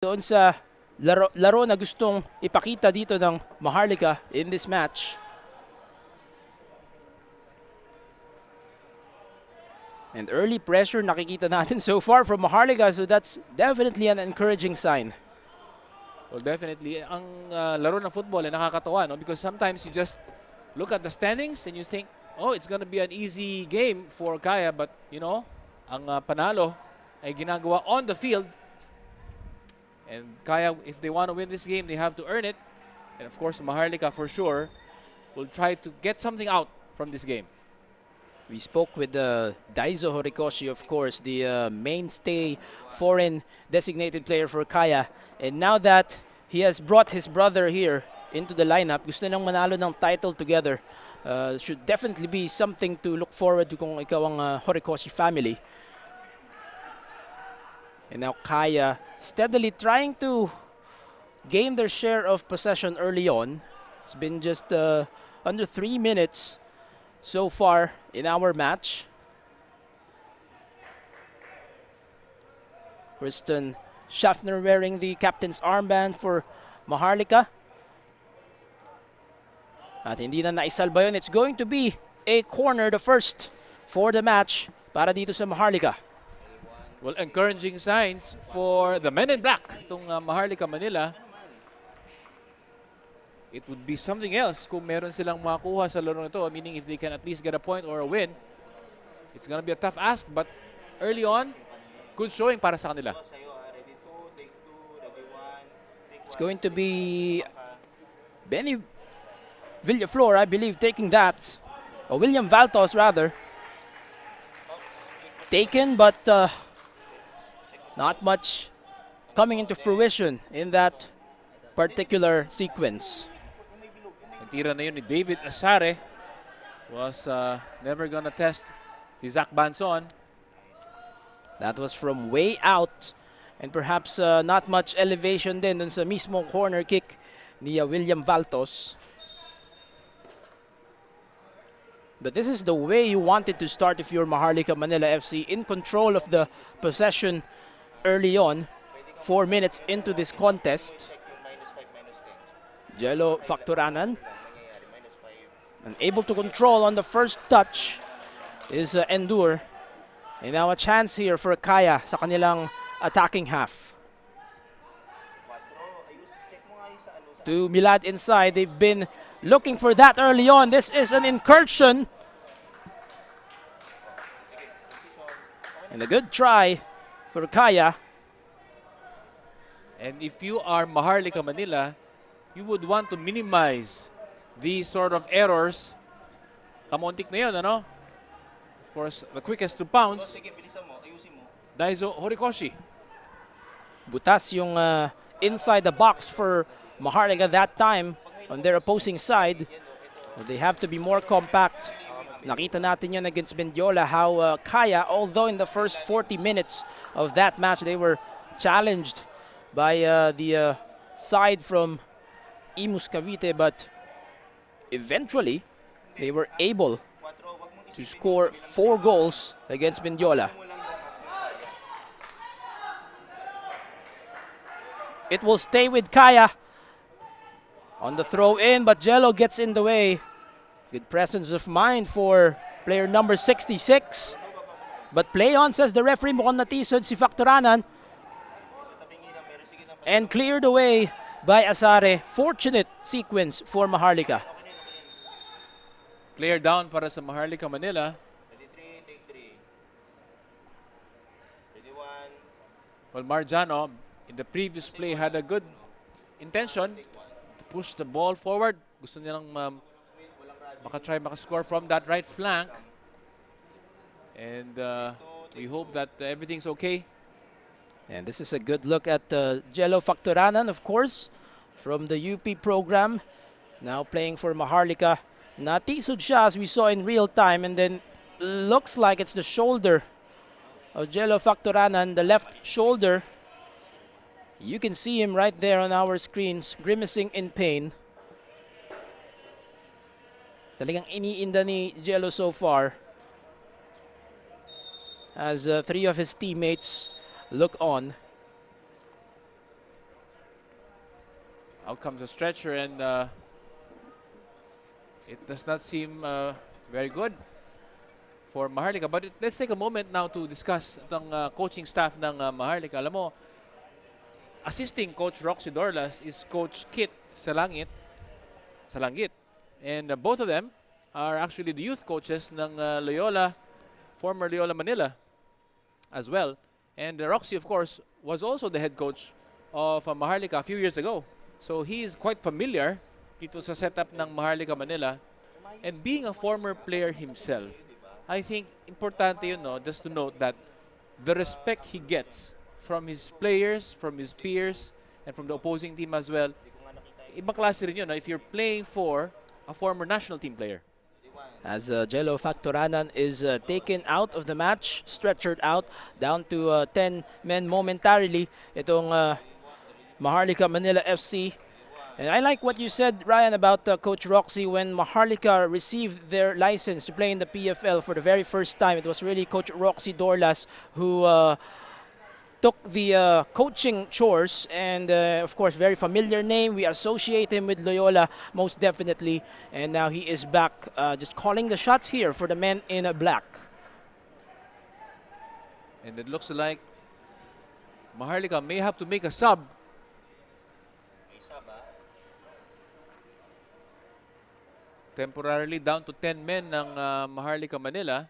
doon sa laro na gustong ipakita dito ng Maharlika in this match. And early pressure nakikita natin so far from Maharlika, so that's definitely an encouraging sign. Well, definitely. Ang laro ng football ay nakakatawa, no? Because sometimes you just look at the standings and you think, oh, it's gonna be an easy game for Kaya. But, you know, ang panalo ay ginagawa on the field. And Kaya, if they want to win this game, they have to earn it. And of course, Maharlika for sure will try to get something out from this game. We spoke with Daizo Horikoshi, of course, the mainstay foreign designated player for Kaya. And now that he has brought his brother here into the lineup, gusto nang manalo ng title together. Should definitely be something to look forward to kung ikaw ang Horikoshi family. And now Kaya steadily trying to gain their share of possession early on. It's been just under 3 minutes so far in our match. Kristen Schaffner wearing the captain's armband for Maharlika. At hindi na naisalba yun. It's going to be a corner, the first for the match para dito sa Maharlika. Well, encouraging signs for the men in black, itong Maharlika Manila. It would be something else kung meron silang makuha sa laro nito, meaning if they can at least get a point or a win. It's gonna be a tough ask, but early on, good showing para sa kanila. It's going to be Benny Villaflor, I believe, taking that. Or William Valtos, rather. Taken, but not much coming into fruition in that particular sequence. Ang tira na yun ni David Asare was never gonna test si Zach Banson. That was from way out, and perhaps not much elevation din dun sa mismong corner kick ni William Valtos. But this is the way you wanted to start if you're Maharlika Manila FC, in control of the possession early on, 4 minutes into this contest. Jello Factoranan, unable to control on the first touch is Endure. And now a chance here for Kaya sa kanilang attacking half. To Milad inside, they've been looking for that early on. This is an incursion. And a good try for Kaya. And if you are Maharlika Manila, you would want to minimize these sort of errors. Kamontik na yun, ano? Of course, the quickest to pounce, Daizo Horikoshi. Butas yung inside the box for Maharlika that time on their opposing side. They have to be more compact. Nakita natin yun against Mendiola, how Kaya, although in the first 40 minutes of that match, they were challenged by the side from Imus Cavite, but eventually they were able to score 4 goals against Mendiola. It will stay with Kaya on the throw in, but Jello gets in the way. Good presence of mind for player number 66. But play on, says the referee. Mukhang natisod si Factoranan. And cleared away by Asare. Fortunate sequence for Maharlika. Clear down para sa Maharlika Manila. Well, Marjano, in the previous play, had a good intention to push the ball forward. Gusto nilang makascore from that right flank. And we hope that everything's okay. And this is a good look at Jello Factoranan, of course, from the UP program. Now playing for Maharlika. Natisod siya as we saw in real time, and then looks like it's the shoulder of Jello Factoranan, the left shoulder. You can see him right there on our screens, grimacing in pain. Talagang iniinda ni Jello so far as 3 of his teammates look on. Out comes a stretcher, and it does not seem very good for Maharlika. But let's take a moment now to discuss ang coaching staff ng Maharlika. Alam mo, assisting Coach Roxy Dorlas is Coach Kit Salangit. And both of them are actually the youth coaches ng Loyola, former Loyola Manila as well. And Roxy, of course, was also the head coach of Maharlika a few years ago. So he is quite familiar dito sa setup ng Maharlika Manila. And being a former player himself, I think importante yun, no, just to note that the respect he gets from his players, from his peers, and from the opposing team as well, ibang klase rin yun, no, if you're playing for a former national team player. As Jello Factoranan is taken out of the match, stretchered out, down to 10 men momentarily, itong Maharlika Manila FC. And I like what you said, Ryan, about Coach Roxy. When Maharlika received their license to play in the PFL for the very first time, it was really Coach Roxy Dorlas who took the coaching chores, and of course, very familiar name. We associate him with Loyola most definitely, and now he is back just calling the shots here for the men in black. And it looks like Maharlika may have to make a sub. Temporarily down to 10 men ng Maharlika Manila.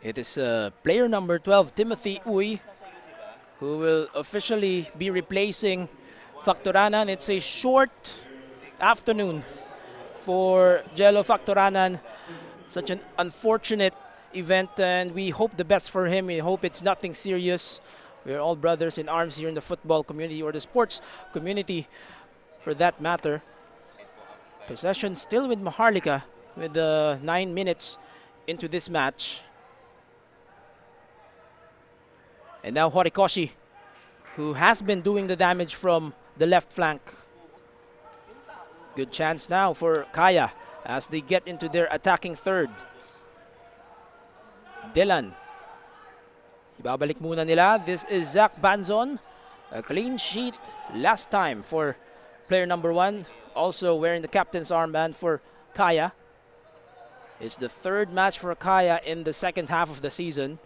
It is player number 12, Timothy Uy, who will officially be replacing Factoranan. It's a short afternoon for Jello Factoranan. Such an unfortunate event, and we hope the best for him. We hope it's nothing serious. We're all brothers in arms here in the football community, or the sports community for that matter. Possession still with Maharlika with 9 minutes into this match. And now Horikoshi, who has been doing the damage from the left flank. Good chance now for Kaya as they get into their attacking third. Dylan. Ibabalik muna nila. This is Zach Banzon. A clean sheet last time for player number 1. Also wearing the captain's armband for Kaya. It's the third match for Kaya in the second half of the season.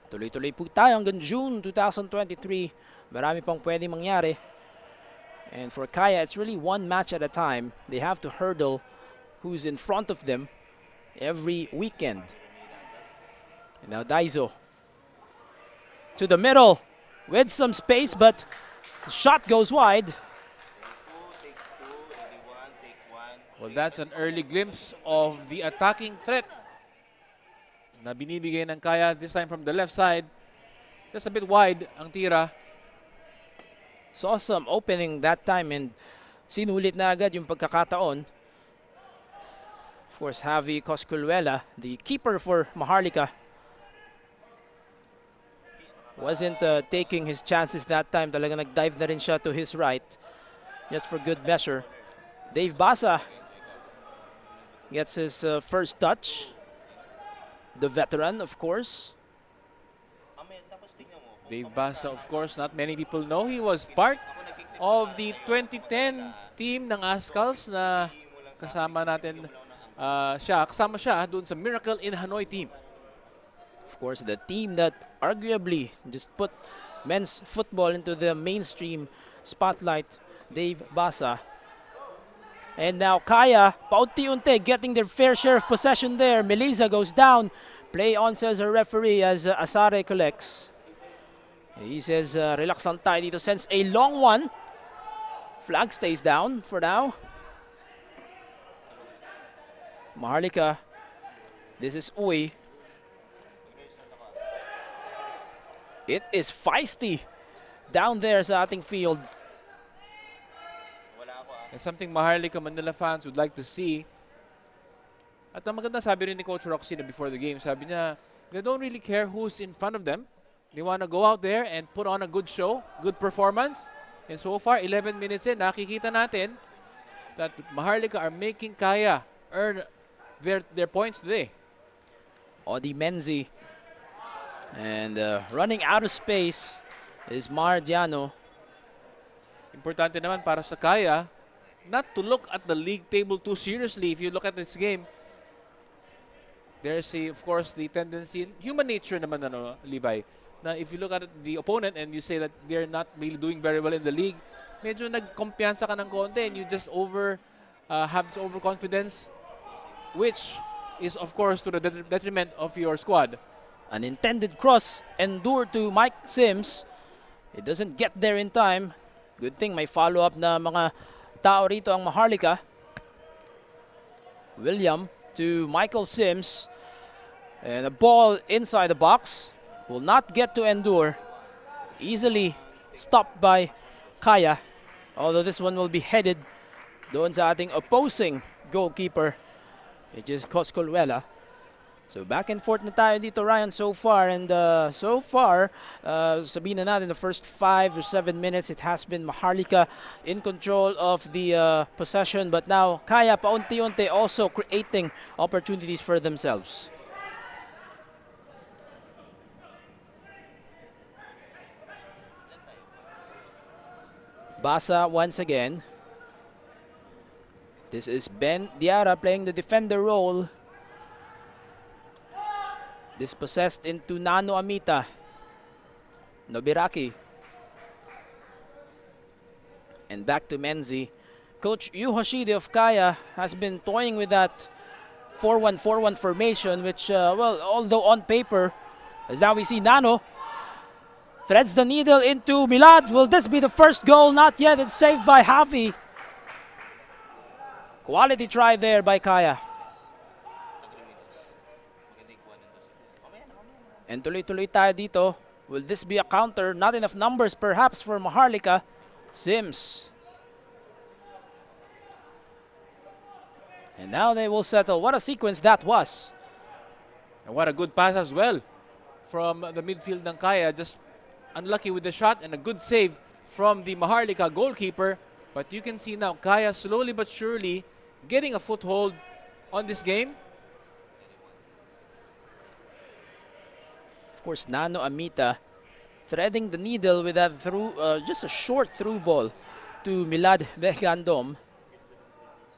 Tuloy-tuloy po tayo hanggang June 2023. Marami pang pwede mangyari. And for Kaya, it's really one match at a time. They have to hurdle who's in front of them every weekend. And now Daizo to the middle with some space, but the shot goes wide. Well, that's an early glimpse of the attacking threat na binibigay ng Kaya, this time from the left side. Just a bit wide ang tira. Saw some opening that time and sinulit na agad yung pagkakataon. Of course, Javi Cosculuela, the keeper for Maharlika, wasn't taking his chances that time. Talaga nag-dive na rin siya to his right just for good measure. Dave Basa gets his first touch. The veteran, of course. Dave Basa, of course, not many people know. He was part of the 2010 team ng Ascals na kasama natin kasama siya dun sa Miracle in Hanoi team. Of course, the team that arguably just put men's football into the mainstream spotlight, Dave Basa. And now Kaya, paunti-unti, getting their fair share of possession there. Melisa goes down. Play on, says our referee, as Asare collects. He says, relax lang tayo dito. Sends a long one. Flag stays down for now. Maharlika. This is Uy. It is feisty down there sa ating field. And something Maharlika Manila fans would like to see. At ang maganda, sabi rin ni Coach Roxy na before the game, sabi niya, they don't really care who's in front of them. They want to go out there and put on a good show, good performance. And so far, 11 minutes in, nakikita natin that Maharlika are making Kaya earn their points today. Odi Menzi And running out of space is Mardiano. Importante naman para sa Kaya not to look at the league table too seriously. If you look at this game, there's of course the tendency, human nature naman Levi, na if you look at the opponent and you say that they're not really doing very well in the league, medyo nagkumpiyansa ka ng konti and you just have this overconfidence, which is of course to the detriment of your squad. An intended cross endured to Mike Sims. It doesn't get there in time. Good thing may follow-up na mga tao rito ang Maharlika. William to Michael Sims. And a ball inside the box. Will not get to endure. Easily stopped by Kaya. Although this one will be headed doon sa ating opposing goalkeeper, which is Coscolwela. So back and forth na tayo dito, Ryan, so far. And so far, sabihin na natin, the first 5 or 7 minutes, it has been Maharlika in control of the possession. But now, Kaya paunti-unti also creating opportunities for themselves. Basa once again. This is Ben Diarra playing the defender role. Dispossessed into Nano Amita. Nobiraki. And back to Menzi. Coach Yu Hoshide of Kaya has been toying with that 4-1-4-1 formation, which, well, although on paper, as now we see Nano threads the needle into Milad. Will this be the first goal? Not yet. It's saved by Javi. Quality try there by Kaya. And tuloy-tuloy tayo dito. Will this be a counter? Not enough numbers perhaps for Maharlika. Sims. And now they will settle. What a sequence that was. And what a good pass as well from the midfield ng Kaya. Just unlucky with the shot and a good save from the Maharlika goalkeeper. But you can see now Kaya slowly but surely getting a foothold on this game. Of course, Nano Amita threading the needle with that just a short through ball to Milad Becandom,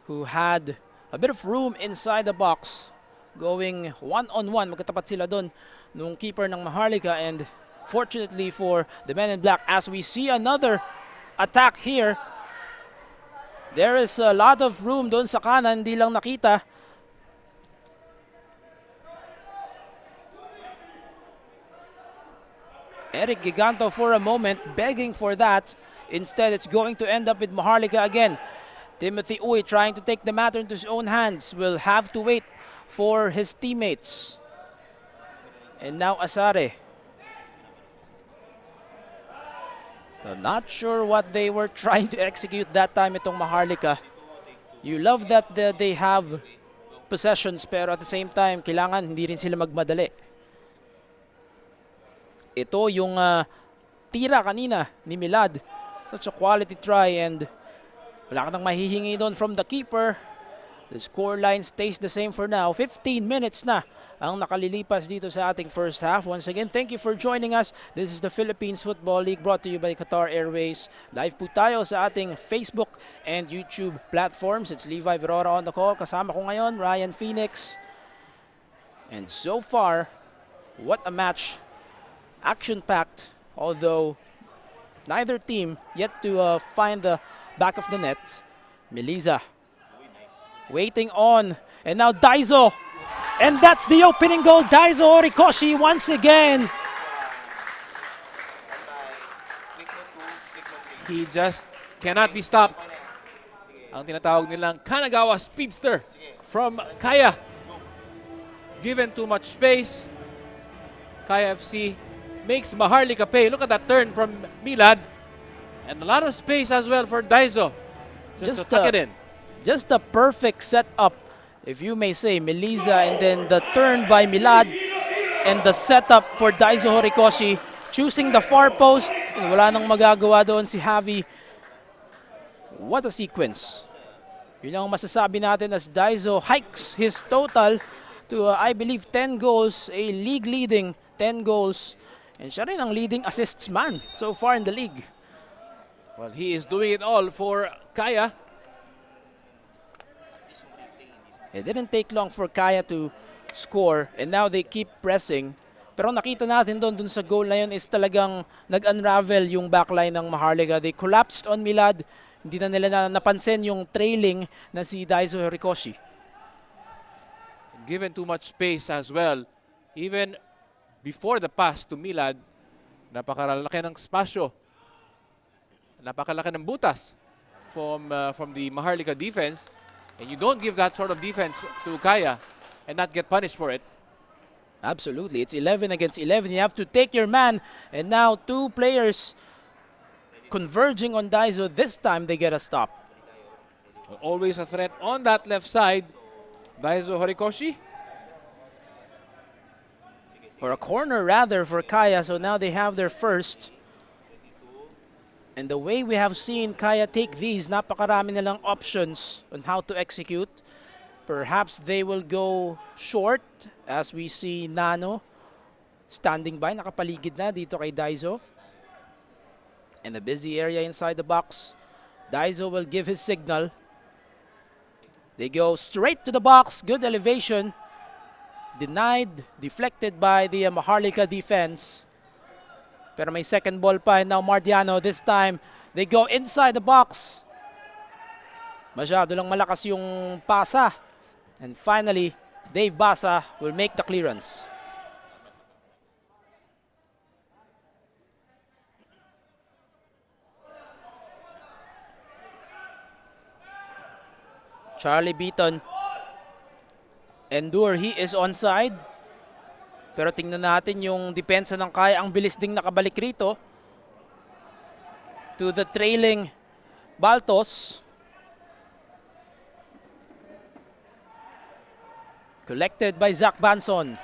who had a bit of room inside the box, going one-on-one. Magkatapat sila doon nung keeper ng Maharlika, and fortunately for the men in black, as we see another attack here, there is a lot of room doon sa kanan, hindi lang nakita. Eric Giganto for a moment begging for that. Instead, it's going to end up with Maharlika again. Timothy Uy trying to take the matter into his own hands. Will have to wait for his teammates. And now Asare. I'm not sure what they were trying to execute that time itong Maharlika. You love that they have possessions, pero at the same time, kailangan hindi rin sila magmadali. Ito yung tira kanina ni Milad. Such a quality try, and wala ka nang mahihingi doon from the keeper. The score line stays the same for now. 15 minutes na ang nakalilipas dito sa ating first half. Once again, thank you for joining us. This is the Philippines Football League brought to you by Qatar Airways. Live po tayo sa ating Facebook and YouTube platforms. It's Levi Verora on the call. Kasama ko ngayon, Ryan Phoenix. And so far, what a match. Action-packed, although neither team yet to find the back of the net. Meliza waiting on, and now Daizo, and that's the opening goal. Daizo Horikoshi once again. He just cannot be stopped. Ang tinatawag nilang Kanagawa Speedster from Kaya. Given too much space, Kaya FC makes Maharlika pay. Look at that turn from Milad. And a lot of space as well for Daizo. Just to tuck it in. Just a perfect setup, if you may say. Meliza, and then the turn by Milad, and the setup for Daizo Horikoshi. Choosing the far post. Wala nang magagawa doon si Javi. What a sequence. Yun ang masasabi natin as Daizo hikes his total to, I believe, 10 goals. A league-leading 10 goals. And siya rin ang leading assists man so far in the league. Well, he is doing it all for Kaya. It didn't take long for Kaya to score and now they keep pressing. Pero nakita natin dun sa goal na yun is talagang nag-unravel yung backline ng Maharlika. They collapsed on Milad. Hindi na nila napansin yung trailing na si Daiso Horikoshi. Given too much space as well. Even before the pass to Milad, napakalaki ng spasyo. Napakalaki ng butas from the Maharlika defense. And you don't give that sort of defense to Kaya and not get punished for it. Absolutely. It's 11 against 11. You have to take your man. And now two players converging on Daiso. This time they get a stop. Always a threat on that left side. Daiso Horikoshi. Or a corner rather for Kaya. So now they have their first. And the way we have seen Kaya take these, napakarami nilang options on how to execute. Perhaps they will go short as we see Nano standing by, nakapaligid na dito kay Daiso. In a busy area inside the box, Daiso will give his signal. They go straight to the box, good elevation. Denied, deflected by the Maharlika defense. Pero may second ball pa and now Mardiano this time. They go inside the box. Masyado lang malakas yung pasa. And finally, Dave Basa will make the clearance. Charlie Beaton. Endure, he is onside. Pero tingnan natin yung depensa ng Kaya. Ang bilis ding nakabalik rito. To the trailing Baltos. Collected by Zach Banson.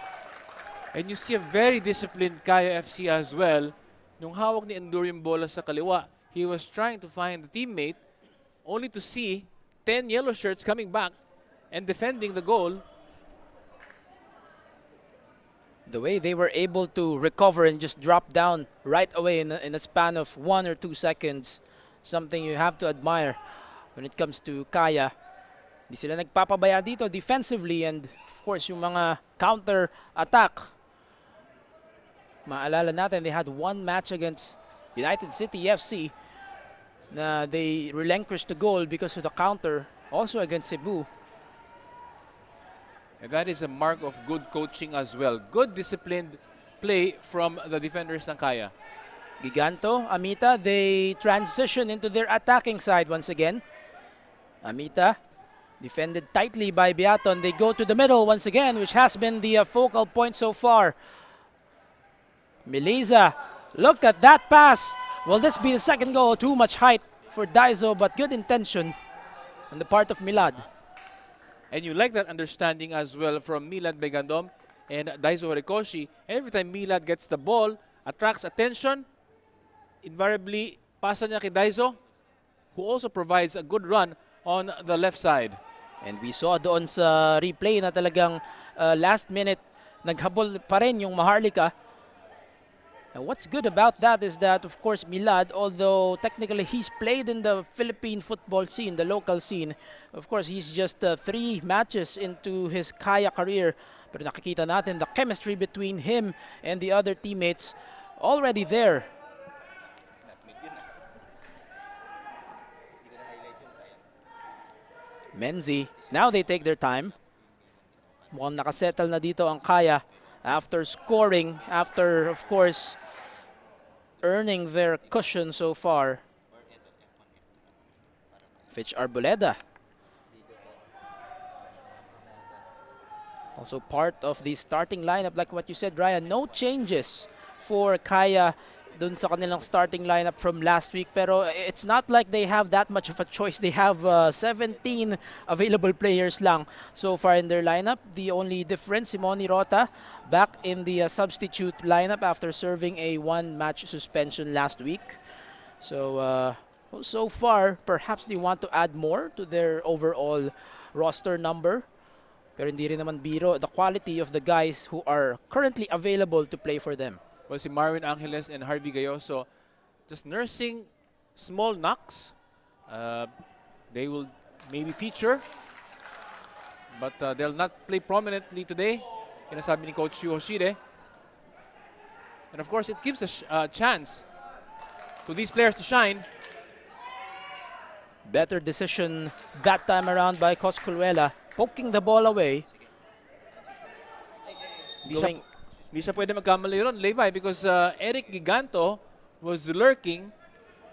And you see a very disciplined Kaya FC as well. Nung hawak ni Endure yung bola sa kaliwa, he was trying to find the teammate only to see 10 yellow shirts coming back and defending the goal. The way they were able to recover and just drop down right away in a span of 1 or 2 seconds. Something you have to admire when it comes to Kaya. Di sila nagpapabaya dito defensively and of course yung mga counter attack. Maalala natin they had one match against United City FC na they relinquished the goal because of the counter, also against Cebu. And that is a mark of good coaching as well. Good disciplined play from the defenders ng Kaya. Giganto, Amita, they transition into their attacking side once again. Amita, defended tightly by Beaton. They go to the middle once again, which has been the focal point so far. Miliza, look at that pass. Will this be the second goal? Too much height for Daiso, but good intention on the part of Milad. And you like that understanding as well from Milad Begandom and Daiso Horikoshi. Every time Milad gets the ball, attracts attention, invariably pasa niya kay Daiso, who also provides a good run on the left side. And we saw doon sa replay na talagang last minute naghabol pa rin yung Maharlika. And what's good about that is that, of course, Milad, although technically he's played in the Philippine football scene, the local scene, of course, he's just 3 matches into his Kaya career. Pero nakikita natin the chemistry between him and the other teammates already there. Menzi, now they take their time. Mukhang nakasettle na dito ang Kaya after scoring, after, of course, earning their cushion so far. Fitch Arboleda. Also part of the starting lineup, like what you said, Ryan. No changes for Kaya dun sa kanilang starting lineup from last week. Pero it's not like they have that much of a choice. They have 17 available players lang so far in their lineup. The only difference, Simone Rota back in the substitute lineup after serving a 1-match suspension last week. So, so far, perhaps they want to add more to their overall roster number. Pero hindi rin naman biro the quality of the guys who are currently available to play for them. Well, si Marvin Angeles and Harvey Gayoso just nursing small knocks. They will maybe feature, but they'll not play prominently today. Sinasabi ni Coach Yu Hoshide. And of course, it gives a chance to these players to shine. Better decision that time around by Cosculuela, poking the ball away. Hindi siya pwede magkamali ron, Levi, because Eric Giganto was lurking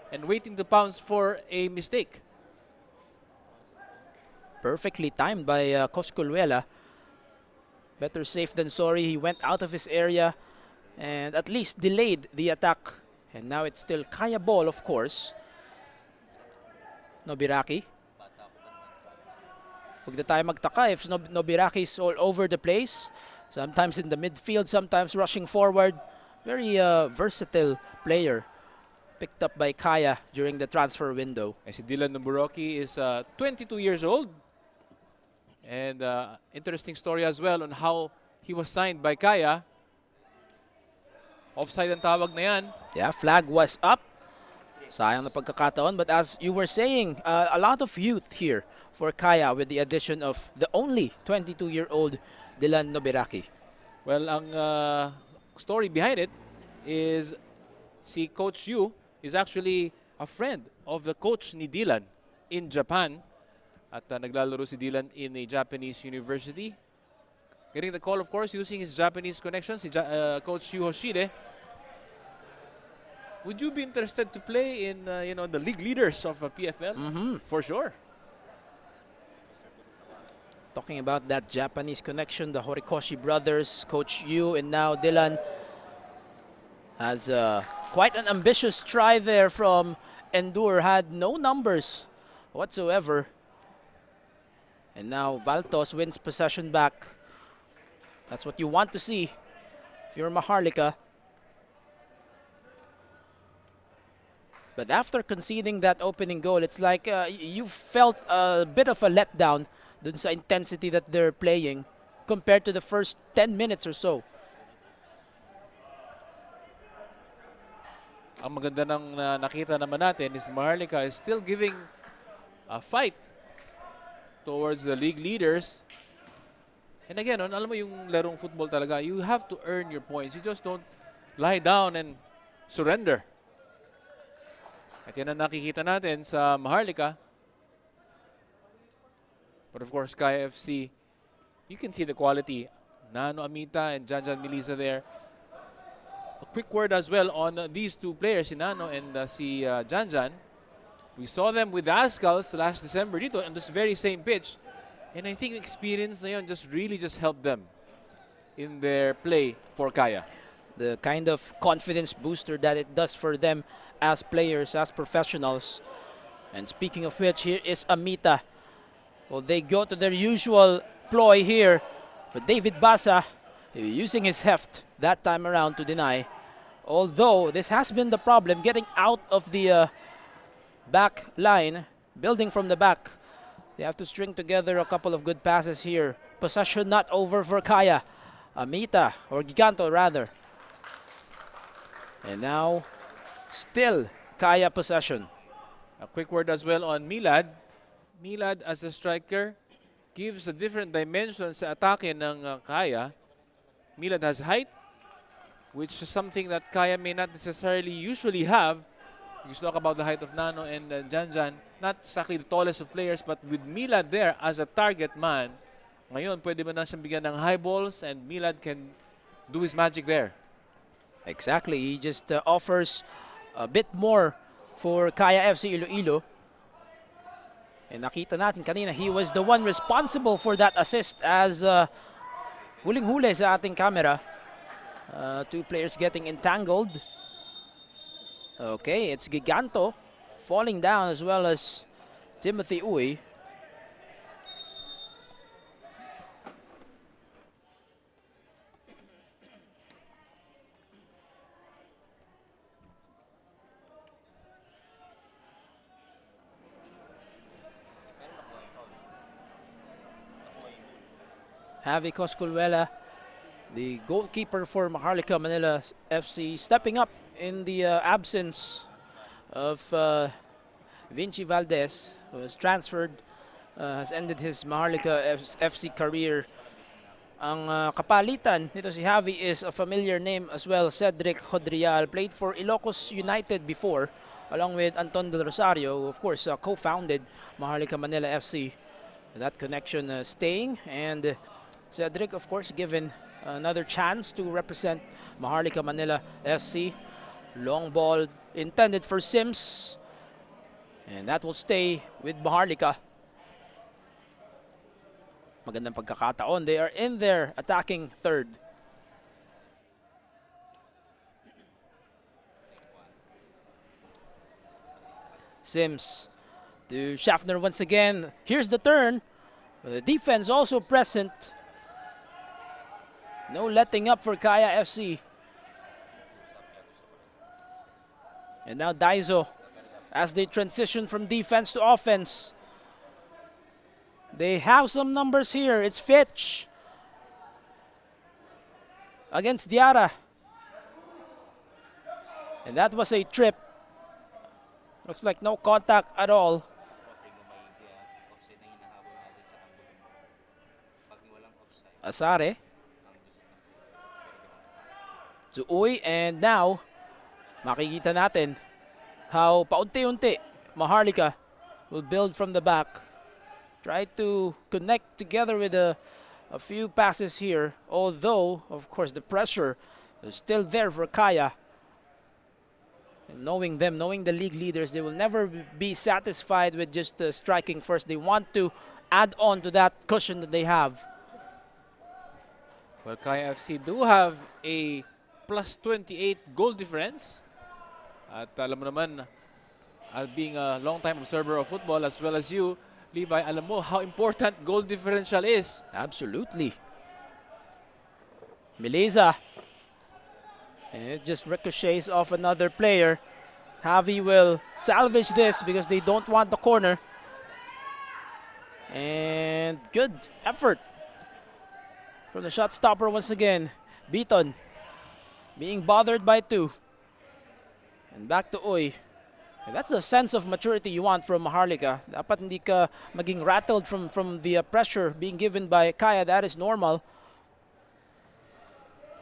and waiting to pounce for a mistake. Perfectly timed by Cosculuela. Better safe than sorry. He went out of his area and at least delayed the attack. And now it's still Kaya ball, of course. Nobiraki. Huwag na tayo magtaka if Nobiraki is all over the place. Sometimes in the midfield, sometimes rushing forward. Very versatile player. Picked up by Kaya during the transfer window. And si Dylan Noboroki is 22 years old. And interesting story as well on how he was signed by Kaya. Offside ang tawag na yan. Yeah, flag was up. Sayang na pagkakataon. But as you were saying, a lot of youth here for Kaya with the addition of the only 22-year-old Dylan Nobiraki. Well, ang story behind it is si Coach Yu is actually a friend of the coach ni Dylan in Japan. At naglalaro si Dylan in a Japanese university. Getting the call, of course, using his Japanese connections, si Coach Yu Hoshide. Would you be interested to play in the league leaders of PFL? For sure. Talking about that Japanese connection, the Horikoshi brothers, Coach Yu and now Dylan has quite an ambitious try there from Endure. Had no numbers whatsoever. And now Valtos wins possession back. That's what you want to see if you're Maharlika. But after conceding that opening goal, it's like you felt a bit of a letdown dun sa intensity that they're playing compared to the first 10 minutes or so. Ang maganda ng nakita naman natin is Maharlika is still giving a fight towards the league leaders. And again, alam mo yung larong football talaga, you have to earn your points. You just don't lie down and surrender. At yan ang nakikita natin sa Maharlika. But of course, Kaya FC, you can see the quality. Nano Amita and Janjan Milisa there. A quick word as well on these two players, si Nano and si Janjan. We saw them with the Ascals last December dito on this very same pitch. And I think experience na yun really just helped them in their play for Kaya. The kind of confidence booster that it does for them as players, as professionals. And speaking of which, here is Amita. Well, they go to their usual ploy here. But David Basa using his heft that time around to deny. Although this has been the problem, getting out of the back line, building from the back. They have to string together a couple of good passes here. Possession not over for Kaya. Amita, or Giganto rather. And now, still Kaya possession. A quick word as well on Milad. Milad as a striker gives a different dimension sa atake ng Kaya. Milad has height, which is something that Kaya may not necessarily usually have. You talk about the height of Nano and Janjan, not exactly the tallest of players, but with Milad there as a target man, ngayon pwede mo na siyang bigyan ng high balls and Milad can do his magic there. Exactly, he just offers a bit more for Kaya FC-Iloilo. And nakita natin kanina, he was the one responsible for that assist as huling-huli sa ating camera. Two players getting entangled. Okay, it's Giganto falling down as well as Timothy Uy. Javi Cosculluela, the goalkeeper for Maharlika Manila FC, stepping up in the absence of Vinci Valdez, who was transferred, has ended his Maharlika FC career. Ang kapalitan nito si Javi is a familiar name as well, Cedric Hodrial. Played for Ilocos United before, along with Anton Del Rosario, who of course co-founded Maharlika Manila FC. That connection staying, and Cedric of course given another chance to represent Maharlika Manila FC. Long ball intended for Sims, and that will stay with Maharlika. Magandang pagkakataon. They are in their attacking third. Sims to Schaffner once again. Here's the turn. The defense also present. No letting up for Kaya FC. And now Daizo, as they transition from defense to offense. They have some numbers here. It's Fitch against Diarra. And that was a trip. Looks like no contact at all. Asare. To Uy, and now makikita natin how paunti-unti Maharlika will build from the back. Try to connect together with a few passes here, although, of course, the pressure is still there for Kaya. And knowing them, knowing the league leaders, they will never be satisfied with just striking first. They want to add on to that cushion that they have. Well, Kaya FC do have a plus 28 goal difference. At alam mo naman, being a long-time observer of football as well as you, Levi, alam mo how important goal differential is. Absolutely. Mileza. And it just ricochets off another player. Javi will salvage this because they don't want the corner. And good effort from the shot stopper once again. Beaton being bothered by two. And back to Uy. And that's the sense of maturity you want from Maharlika. Dapat hindi ka maging rattled from the pressure being given by Kaya. That is normal.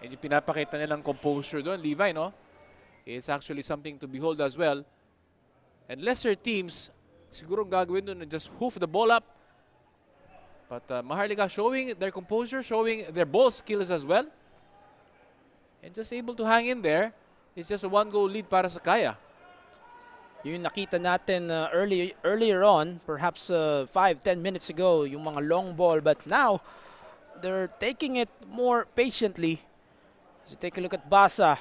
And yung pinapakita nilang composure doon, Levi, no? It's actually something to behold as well. And lesser teams, siguro gagawin doon na just hoof the ball up. But Maharlika showing their composure, showing their ball skills as well. And just able to hang in there. It's just a one-goal lead para sa Kaya. Yung nakita natin earlier on, perhaps 5-10 minutes ago, yung mga long ball. But now, they're taking it more patiently. So take a look at Basa.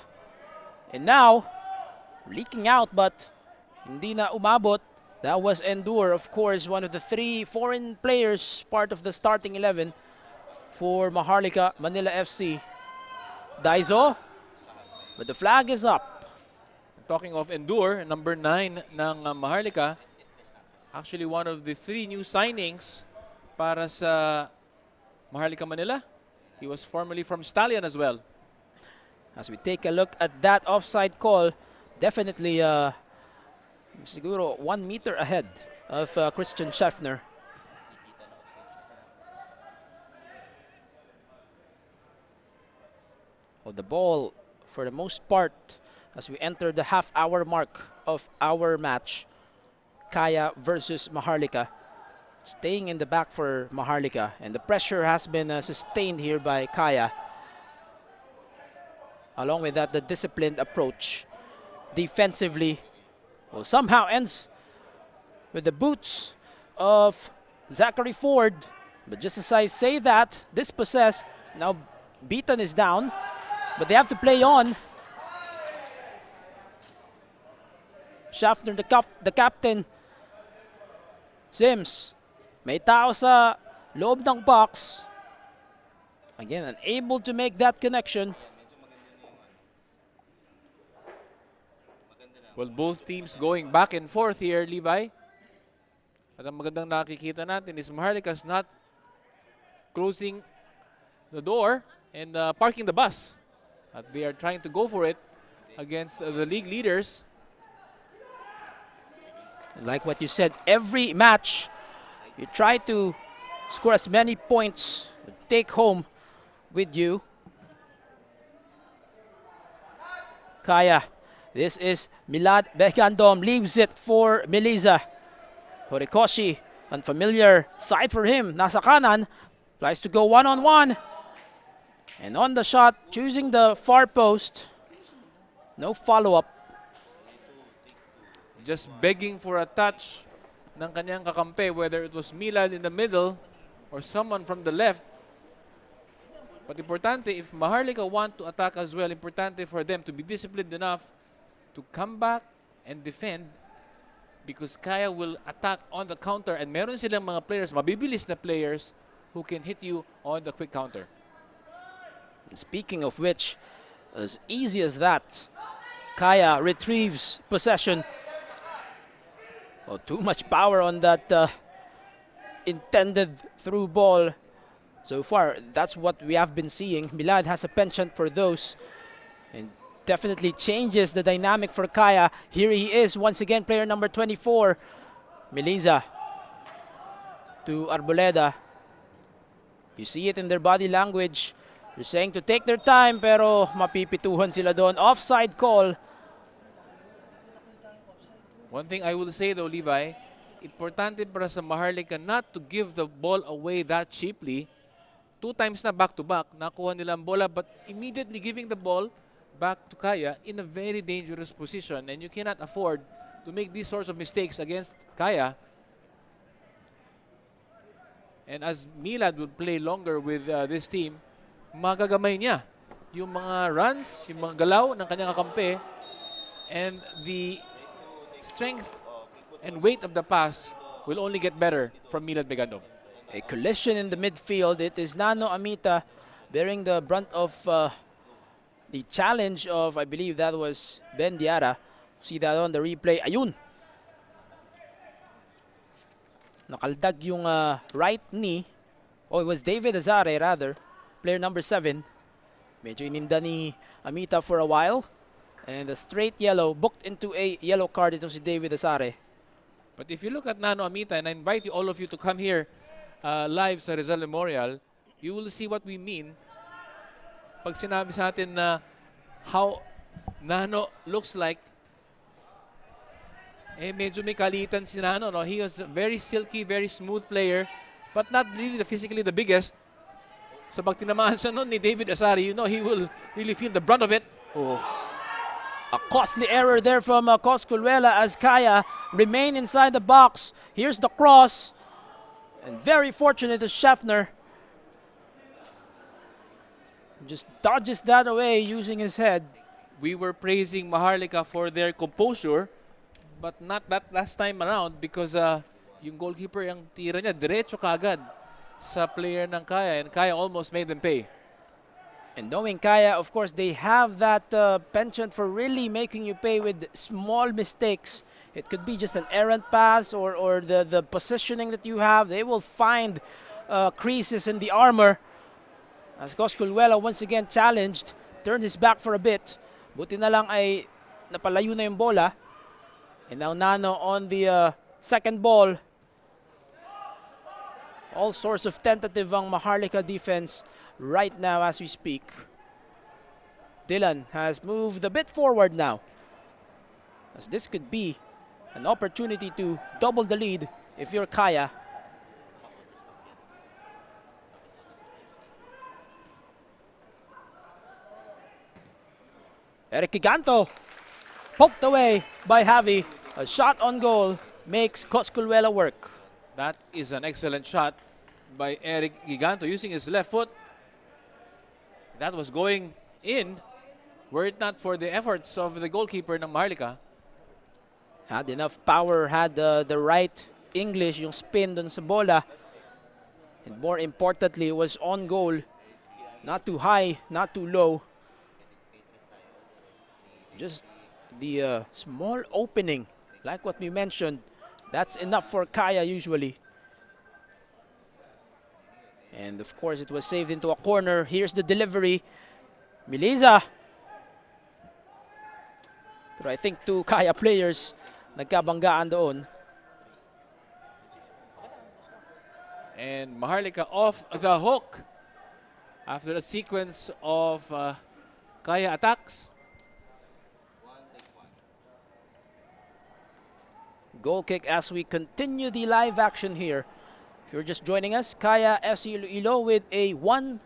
And now, leaking out but hindi na umabot. That was Endure, of course, one of the 3 foreign players, part of the starting 11 for Maharlika Manila FC. Daizo, but the flag is up. Talking of Endure, number 9 ng Maharlika, actually one of the 3 new signings para sa Maharlika Manila. He was formerly from Stallion as well. As we take a look at that offside call, definitely siguro 1 meter ahead of Christian Schaffner. Well, the ball, for the most part, as we enter the half-hour mark of our match, Kaya versus Maharlika. Staying in the back for Maharlika, and the pressure has been sustained here by Kaya. Along with that, the disciplined approach defensively, well, somehow ends with the boots of Zachary Ford. But just as I say that, dispossessed, now Beaton is down, but they have to play on. Schaffner, the captain. Sims, may tao sa loob ng box. Again, unable to make that connection. Well, both teams going back and forth here, Levi. At ang magandang nakikita natin is Maharlika's not closing the door and parking the bus. They are trying to go for it against the league leaders. Like what you said, every match you try to score as many points, take home with you. Kaya, this is Milad Begandom, leaves it for Meliza. Horikoshi, unfamiliar side for him, nasa kanan, tries to go one-on-one. And on the shot, choosing the far post. No follow-up. Just begging for a touch ng kanyang kakampi, whether it was Milad in the middle or someone from the left. But importante, if Maharlika want to attack as well, importante for them to be disciplined enough to come back and defend, because Kaya will attack on the counter, and meron silang mga players, mabibilis na players, who can hit you on the quick counter. Speaking of which, as easy as that, Kaya retrieves possession. Oh, too much power on that intended through ball. So far, that's what we have been seeing. Milad has a penchant for those and definitely changes the dynamic for Kaya. Here he is once again, player number 24, Meliza to Arboleda. You see it in their body language. They're saying to take their time, pero mapipituhan sila doon. Offside call. One thing I will say though, Levi, importante para sa Maharlika not to give the ball away that cheaply. 2 times na back-to-back, nakuha nila ang bola, but immediately giving the ball back to Kaya in a very dangerous position, and you cannot afford to make these sorts of mistakes against Kaya. And as Milad will play longer with this team, magagamay niya yung mga runs, yung mga galaw ng kanyang kakampi, and the strength and weight of the pass will only get better from Milad Begandom. A collision in the midfield. It is Nano Amita bearing the brunt of the challenge of, I believe that was Ben Diara. See that on the replay. Ayun! Nakaldag yung right knee. Oh, it was David Azare rather. Player number 7. Medyo ininda ni Amita for a while. And a straight yellow, booked into a yellow card itong si David Azare. But if you look at Nano Amita, and I invite you, all of you to come here live sa Rizal Memorial, you will see what we mean pag sinabi sa atin na how Nano looks like. Medyo may kalitan si Nano. No? He was a very silky, very smooth player, but not really physically the biggest. So pag tinamaan siya nun ni David Azari, you know he will really feel the brunt of it. Oh. A costly error there from Cosculuela as Kaya remain inside the box. Here's the cross. And very fortunate is Schaffner. Just dodges that away using his head. We were praising Maharlika for their composure, but not that last time around, because yung goalkeeper, yung tira niya, diretso kagad sa player ng Kaya, and Kaya almost made them pay. And knowing Kaya, of course, they have that penchant for really making you pay with small mistakes. It could be just an errant pass or the positioning that you have. They will find creases in the armor. As Cosculuela once again challenged, turned his back for a bit. Buti na lang ay napalayo na yung bola. And now Nano on the second ball. All sorts of tentative ang Maharlika defense right now as we speak. Dylan has moved a bit forward now, as this could be an opportunity to double the lead if you're Kaya. Eric Giganto poked away by Javi. A shot on goal makes Cosculuela work. That is an excellent shot by Eric Giganto using his left foot. That was going in were it not for the efforts of the goalkeeper ng Maharlika. Had enough power, had the right English, yung spin dun sa bola. And more importantly, it was on goal. Not too high, not too low. Just the small opening, like what we mentioned. That's enough for Kaya usually. And of course, it was saved into a corner. Here's the delivery. Miliza. Pero I think two Kaya players nagkabanggaan doon. And Maharlika off the hook after a sequence of Kaya attacks. Goal kick as we continue the live action here. If you're just joining us, Kaya FC-Iloilo with a 1-0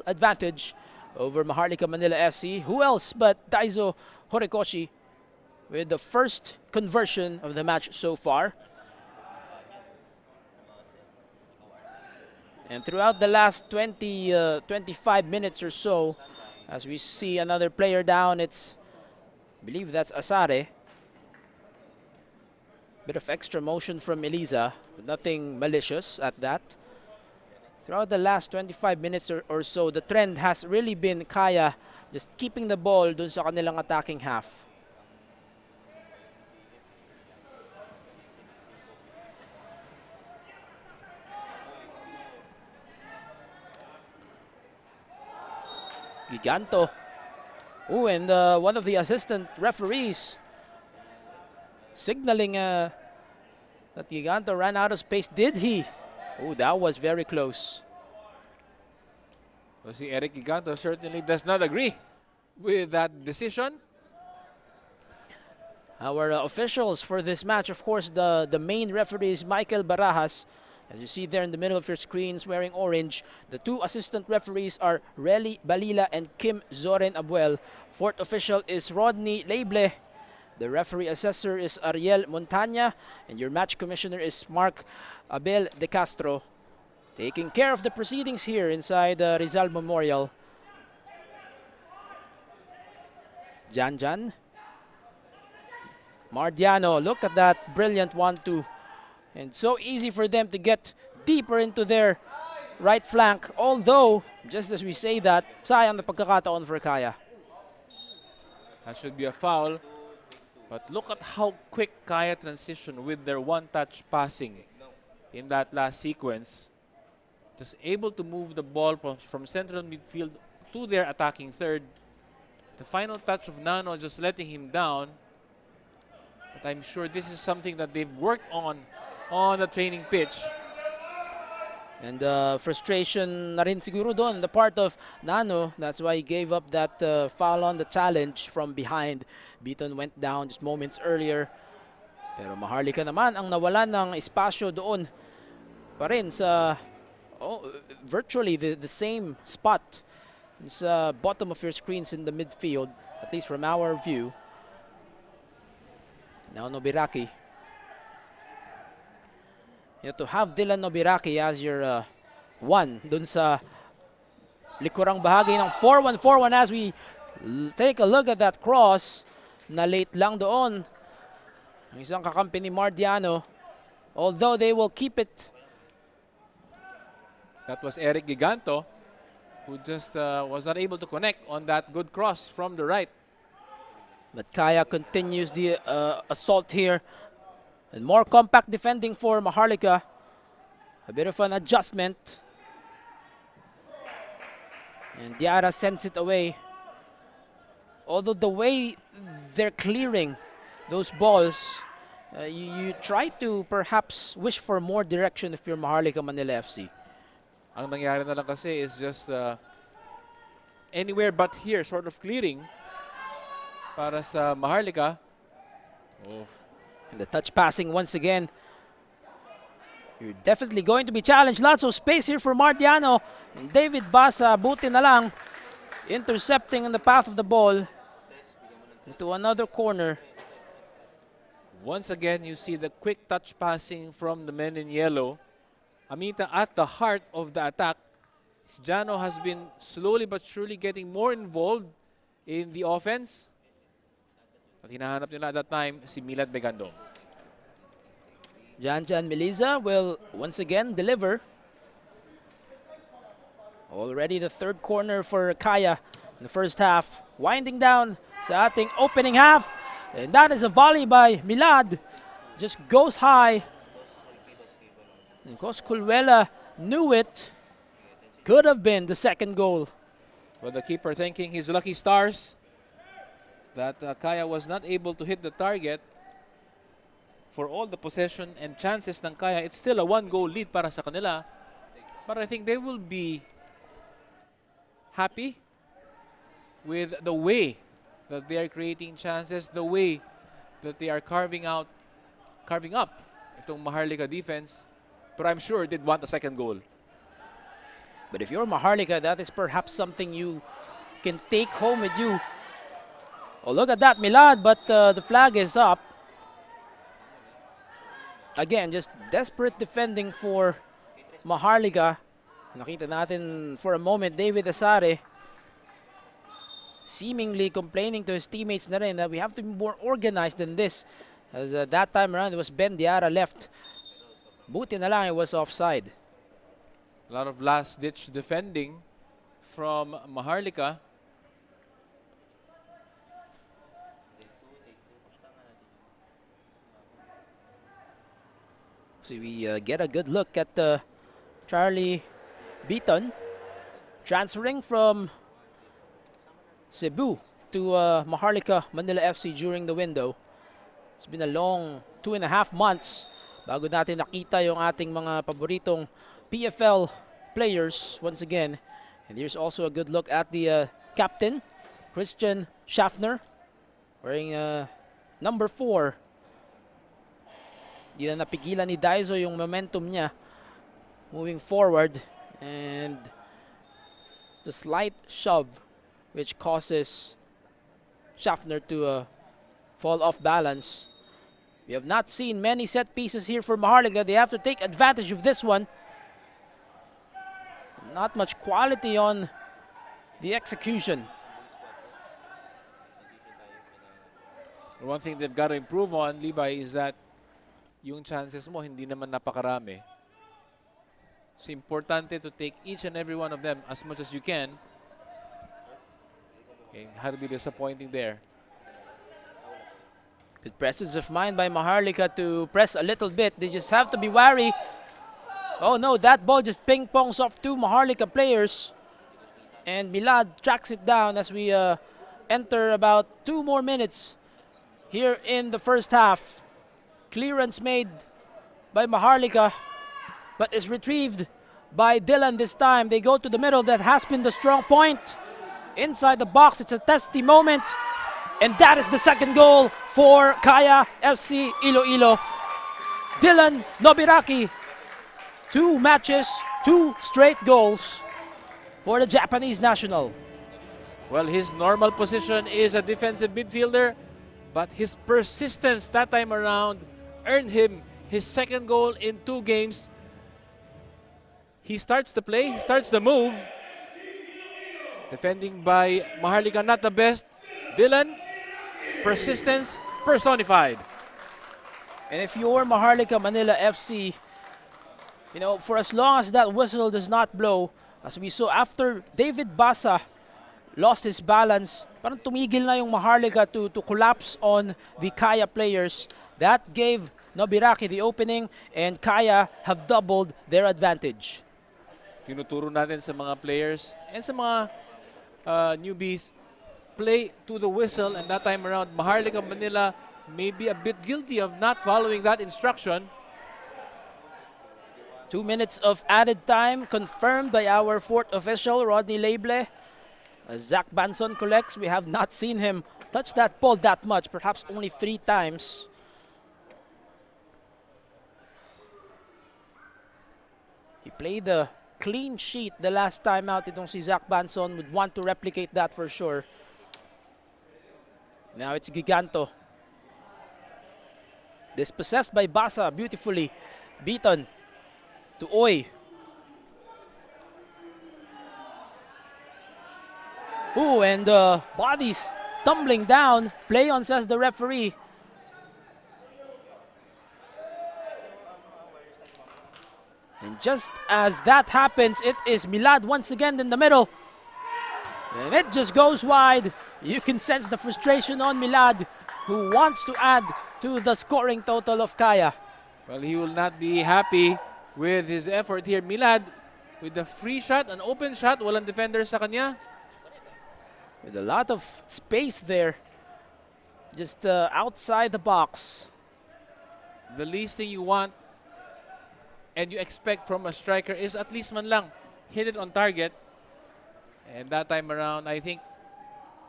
advantage over Maharlika Manila FC. Who else but Daizo Horikoshi with the first conversion of the match so far. And throughout the last 25 minutes or so, as we see another player down, I believe that's Asare. Bit of extra motion from Eliza, but nothing malicious at that. Throughout the last 25 minutes or so, the trend has really been Kaya just keeping the ball dun sa kanilang attacking half. Giganto. Oh, and one of the assistant referees signaling that Giganto ran out of space. Did he? Oh, that was very close. Well, see, Eric Giganto certainly does not agree with that decision. Our officials for this match, of course, the main referee is Michael Barajas. As you see there in the middle of your screens wearing orange, the two assistant referees are Relly Balila and Kim Zoren Abuel. Fourth official is Rodney Leible. The referee assessor is Ariel Montaña. And your match commissioner is Mark Abel De Castro. Taking care of the proceedings here inside Rizal Memorial. Jan. Mardiano, look at that brilliant 1-2. And so easy for them to get deeper into their right flank. Although, just as we say that, sayang na pagkakataon for Kaya. That should be a foul. But look at how quick Kaya transitioned with their one-touch passing in that last sequence. Just able to move the ball from central midfield to their attacking third. The final touch of Nano just letting him down. But I'm sure this is something that they've worked on the training pitch. And frustration na rin siguro doon, the part of Nano. That's why he gave up that foul on the challenge from behind. Beaton went down just moments earlier. Pero Maharlika naman ang nawalan ng espasyo doon pa rin sa virtually the same spot. Sa bottom of your screens in the midfield, at least from our view. Now Nobiraki. You have to have Dylan Nobiraki as your one dun sa likurang bahagi ng 4-1-4-1 as we take a look at that cross na late lang doon. Ang isang kakampi ni Mardiano, although they will keep it. That was Eric Giganto who just was not able to connect on that good cross from the right. But Kaya continues the assault here. And more compact defending for Maharlika. A bit of an adjustment. And Diarra sends it away. Although the way they're clearing those balls, you try to perhaps wish for more direction if you're Maharlika Manila FC. Ang nangyari na lang kasi is just anywhere but here sort of clearing para sa Maharlika. Oh. And the touch passing once again. You're definitely going to be challenged. Lots of space here for Mardiano. And David Basa, buti na lang, intercepting in the path of the ball into another corner. Once again, you see the quick touch passing from the men in yellow. Amita at the heart of the attack. Jano has been slowly but surely getting more involved in the offense. At hinahanap nila at that time si Milad Begando. Jan Meliza will once again deliver. Already the third corner for Kaya in the first half. Winding down sa ating opening half. And that is a volley by Milad. Just goes high. And Cosculwela knew it. Could have been the second goal. Well, the keeper thanking his lucky stars that Kaya was not able to hit the target. For all the possession and chances ng Kaya, it's still a 1-goal lead para sa kanila. But I think they will be happy with the way that they are creating chances, the way that they are carving up itong Maharlika defense. But I'm sure they'd want a second goal. But if you're Maharlika, that is perhaps something you can take home with you. Oh, look at that, Milad, but the flag is up. Again, just desperate defending for Maharlika. Nakita natin for a moment, David Asare seemingly complaining to his teammates na rin that we have to be more organized than this. As that time around, it was Ben Diarra left. Buti na lang it was offside. A lot of last-ditch defending from Maharlika. So we get a good look at Charlie Beaton transferring from Cebu to Maharlika Manila FC during the window. It's been a long 2.5 months bago natin nakita yung ating mga paboritong PFL players once again. And here's also a good look at the captain, Christian Schaffner, wearing number 4. Di na napigilan ni Daizo yung momentum niya moving forward, and the slight shove which causes Schaffner to fall off balance. We have not seen many set pieces here for Maharlika. They have to take advantage of this one. Not much quality on the execution. One thing they've got to improve on, Levi, is that yung chances mo hindi naman napakarami. So importante to take each and every one of them as much as you can. Okay, had to be disappointing there. Good presence of mind by Maharlika to press a little bit. They just have to be wary. Oh no, that ball just ping-pongs off 2 Maharlika players. And Milad tracks it down as we enter about 2 more minutes here in the first half. Clearance made by Maharlika, but is retrieved by Dylan this time. They go to the middle. That has been the strong point. Inside the box, it's a testy moment. And that is the second goal for Kaya FC-Iloilo. Dylan Nobiraki, 2 matches, 2 straight goals for the Japanese national. Well, his normal position is a defensive midfielder, but his persistence that time around earned him his second goal in 2 games. He starts the play, he starts the move. Defending by Maharlika, not the best. Dylan, persistence personified. And if you're Maharlika Manila FC, you know, for as long as that whistle does not blow, as we saw after David Basa lost his balance, parang tumigil na yung Maharlika to collapse on the Kaya players. That gave Nobiraki the opening, and Kaya have doubled their advantage. Tinuturo natin sa mga players and sa mga newbies, play to the whistle, and that time around, Maharlika Manila may be a bit guilty of not following that instruction. 2 minutes of added time confirmed by our 4th official, Rodney Lable. Zach Banson collects. We have not seen him touch that ball that much, perhaps only 3 times. He played a clean sheet the last time out. Itong si Zach Banson would want to replicate that for sure. Now it's Giganto. Dispossessed by Basa beautifully. Beaton to Oy. Ooh, and bodies tumbling down. Play on, says the referee. And just as that happens, it is Milad once again in the middle. And it just goes wide. You can sense the frustration on Milad, who wants to add to the scoring total of Kaya. Well, he will not be happy with his effort here. Milad with the free shot, an open shot, walang defender sa kanya. With a lot of space there. Just outside the box. The least thing you want and you expect from a striker is at least man lang hit it on target. And that time around, I think,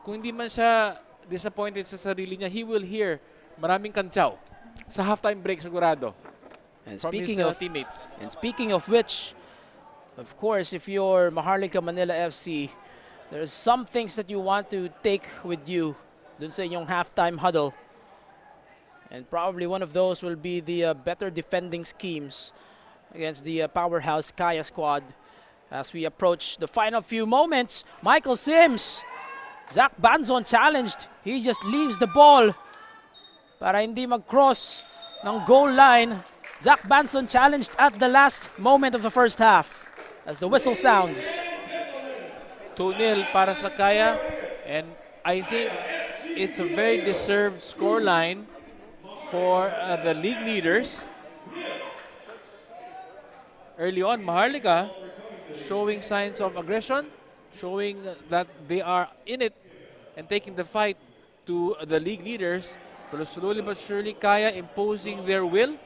kung hindi man siya disappointed sa sarili niya, he will hear maraming kantsaw sa halftime break sigurado And from his teammates. And speaking of which, of course, if you're Maharlika Manila FC, there's some things that you want to take with you dun sa inyong halftime huddle. And probably one of those will be the better defending schemes against the powerhouse Kaya squad. As we approach the final few moments, Michael Sims, Zach Banzon challenged. He just leaves the ball para hindi mag-cross ng goal line. Zach Banzon challenged at the last moment of the first half as the whistle sounds. 2-0 para sa Kaya, and I think it's a very deserved scoreline for the league leaders. Early on, Maharlika showing signs of aggression, showing that they are in it and taking the fight to the league leaders. Pero slowly but surely, Kaya imposing their will.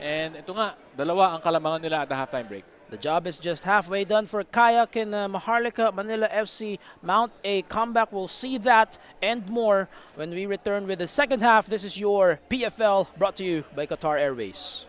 And ito nga, dalawa ang kalamangan nila at the halftime break. The job is just halfway done for Kaya. Can Maharlika Manila FC mount a comeback? We'll see that and more when we return with the second half. This is your PFL brought to you by Qatar Airways.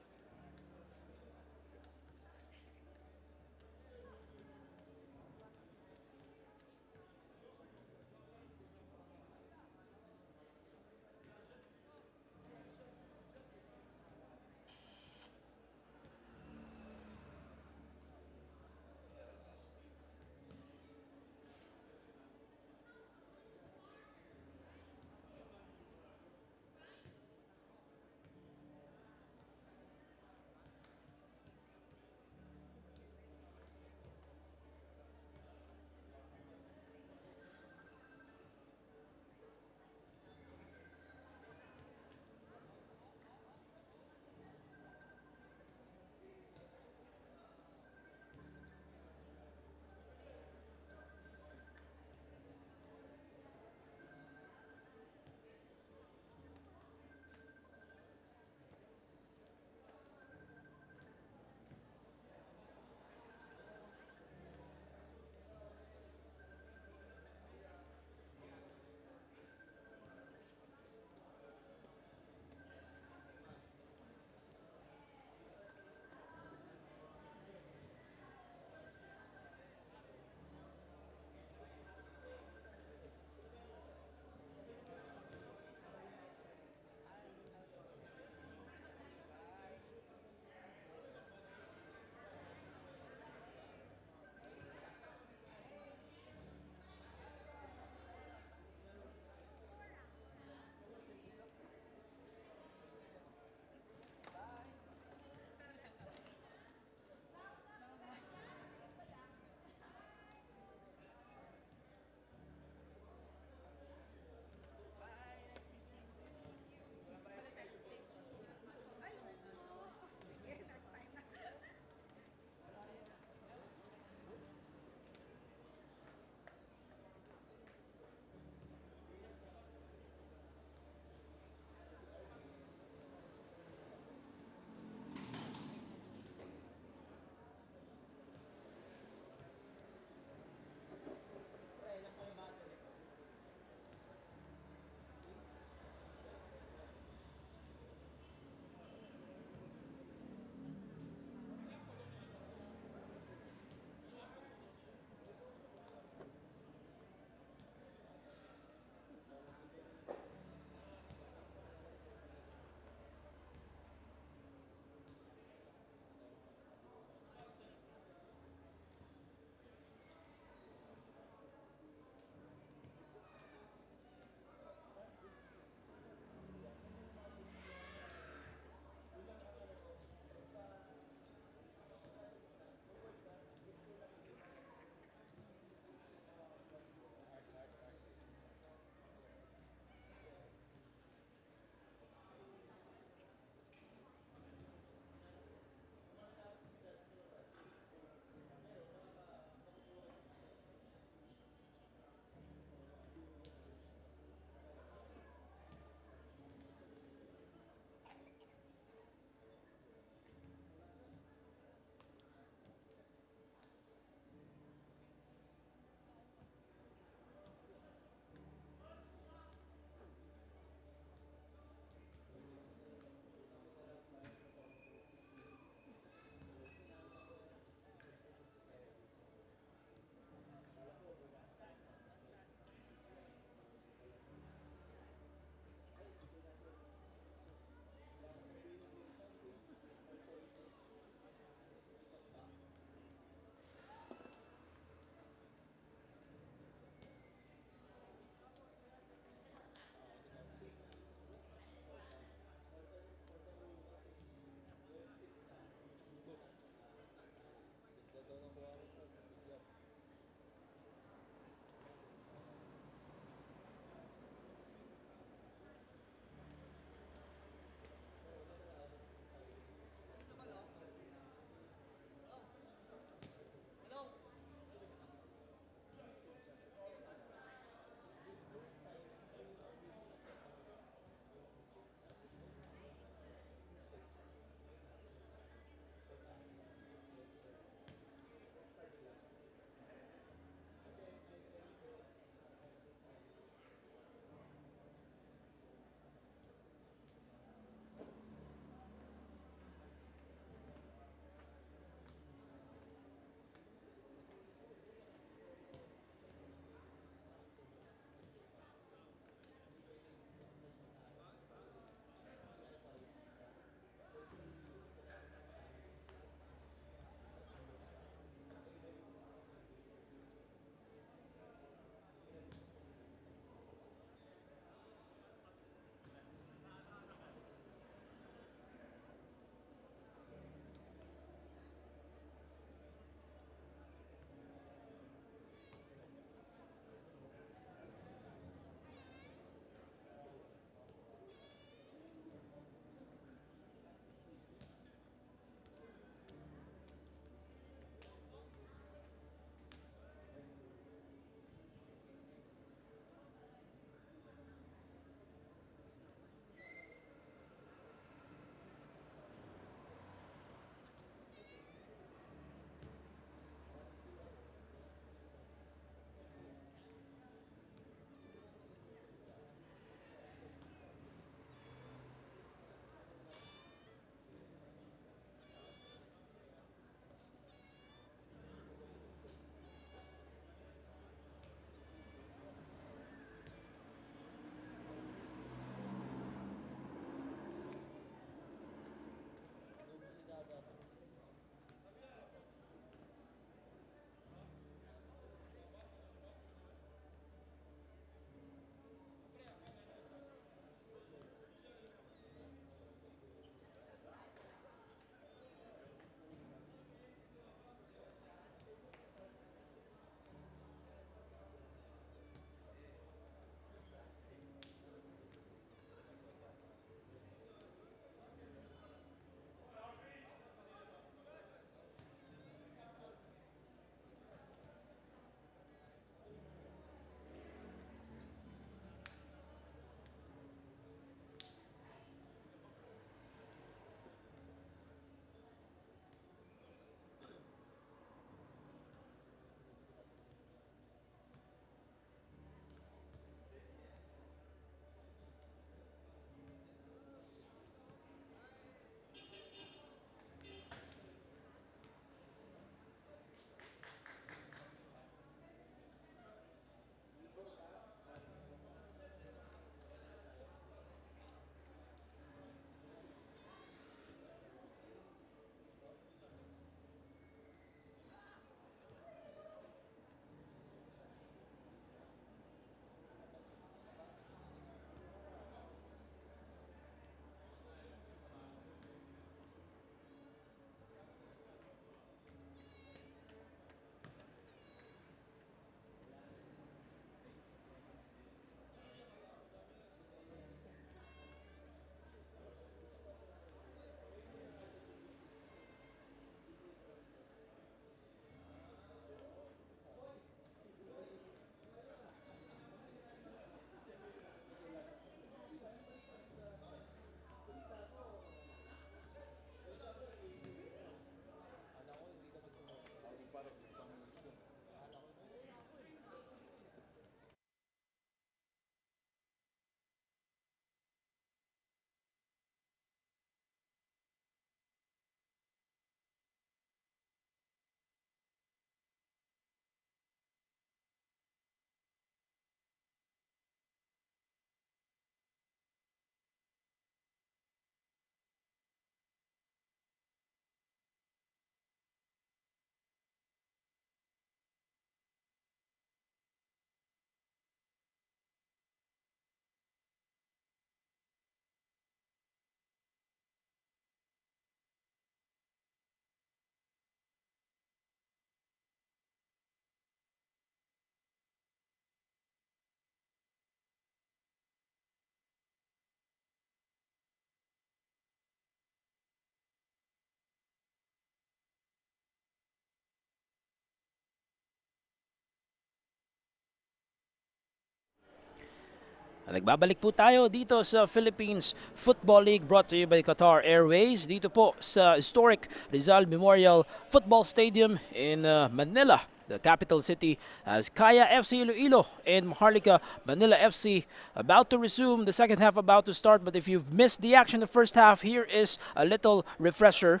Nagbabalik po tayo dito sa Philippines Football League brought to you by Qatar Airways. Dito po sa historic Rizal Memorial Football Stadium in Manila, the capital city, as Kaya FC-Iloilo and Maharlika Manila FC about to resume, the second half about to start. But if you've missed the action the first half, here is a little refresher.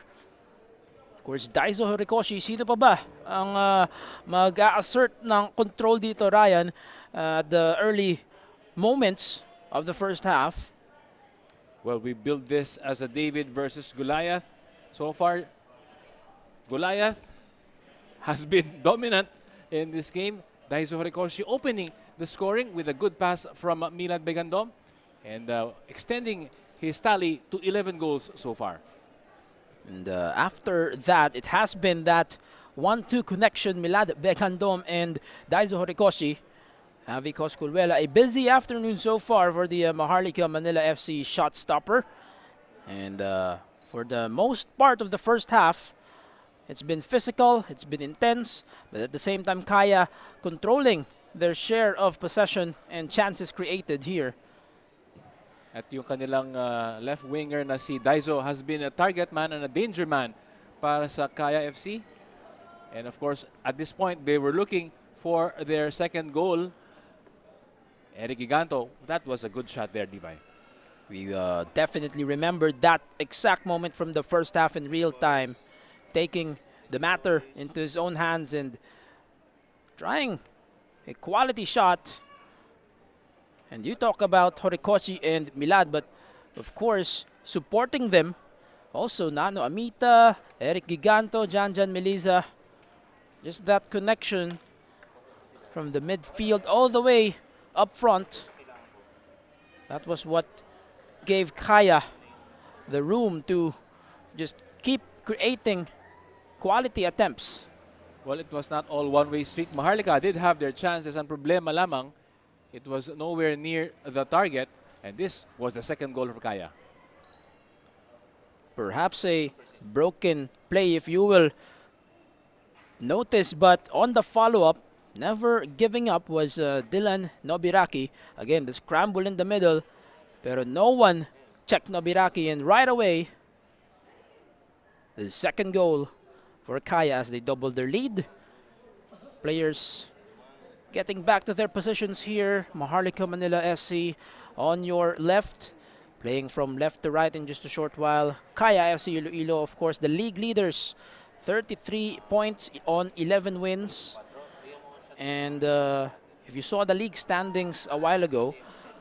Of course, Daiso Horikoshi, sino pa ba ang mag-a-assert ng control dito, Ryan, at the early moments of the first half? Well, we build this as a David versus Goliath. So far, Goliath has been dominant in this game. Daiso Horikoshi opening the scoring with a good pass from Milad Begandom and extending his tally to 11 goals so far. And after that, it has been that 1-2 connection, Milad Begandom and Daiso Horikoshi. Avi Cosculwela, a busy afternoon so far for the Maharlika Manila FC shot stopper. And for the most part of the first half, it's been physical, it's been intense, but at the same time, Kaya controlling their share of possession and chances created here. At yung kanilang left winger na si Daiso has been a target man and a danger man para sa Kaya FC. And of course, at this point, they were looking for their second goal. Eric Giganto, that was a good shot there, Divay. We definitely remembered that exact moment from the first half in real time, taking the matter into his own hands and trying a quality shot. And you talk about Horikoshi and Milad, but of course, supporting them, also Nano Amita, Eric Giganto, Janjan Meliza. Just that connection from the midfield all the way up front. That was what gave Kaya the room to just keep creating quality attempts. Well, it was not all one-way street. Maharlika did have their chances. Ang problema lamang, it was nowhere near the target. And this was the second goal for Kaya. Perhaps a broken play, if you will notice, but on the follow-up, never giving up was Dylan Nobiraki. Again, the scramble in the middle, pero no one checked Nobiraki, and right away, the second goal for Kaya as they double their lead. Players getting back to their positions here. Maharlika Manila FC on your left, playing from left to right in just a short while. Kaya FC Iloilo, of course, the league leaders, 33 points on 11 wins. And if you saw the league standings a while ago,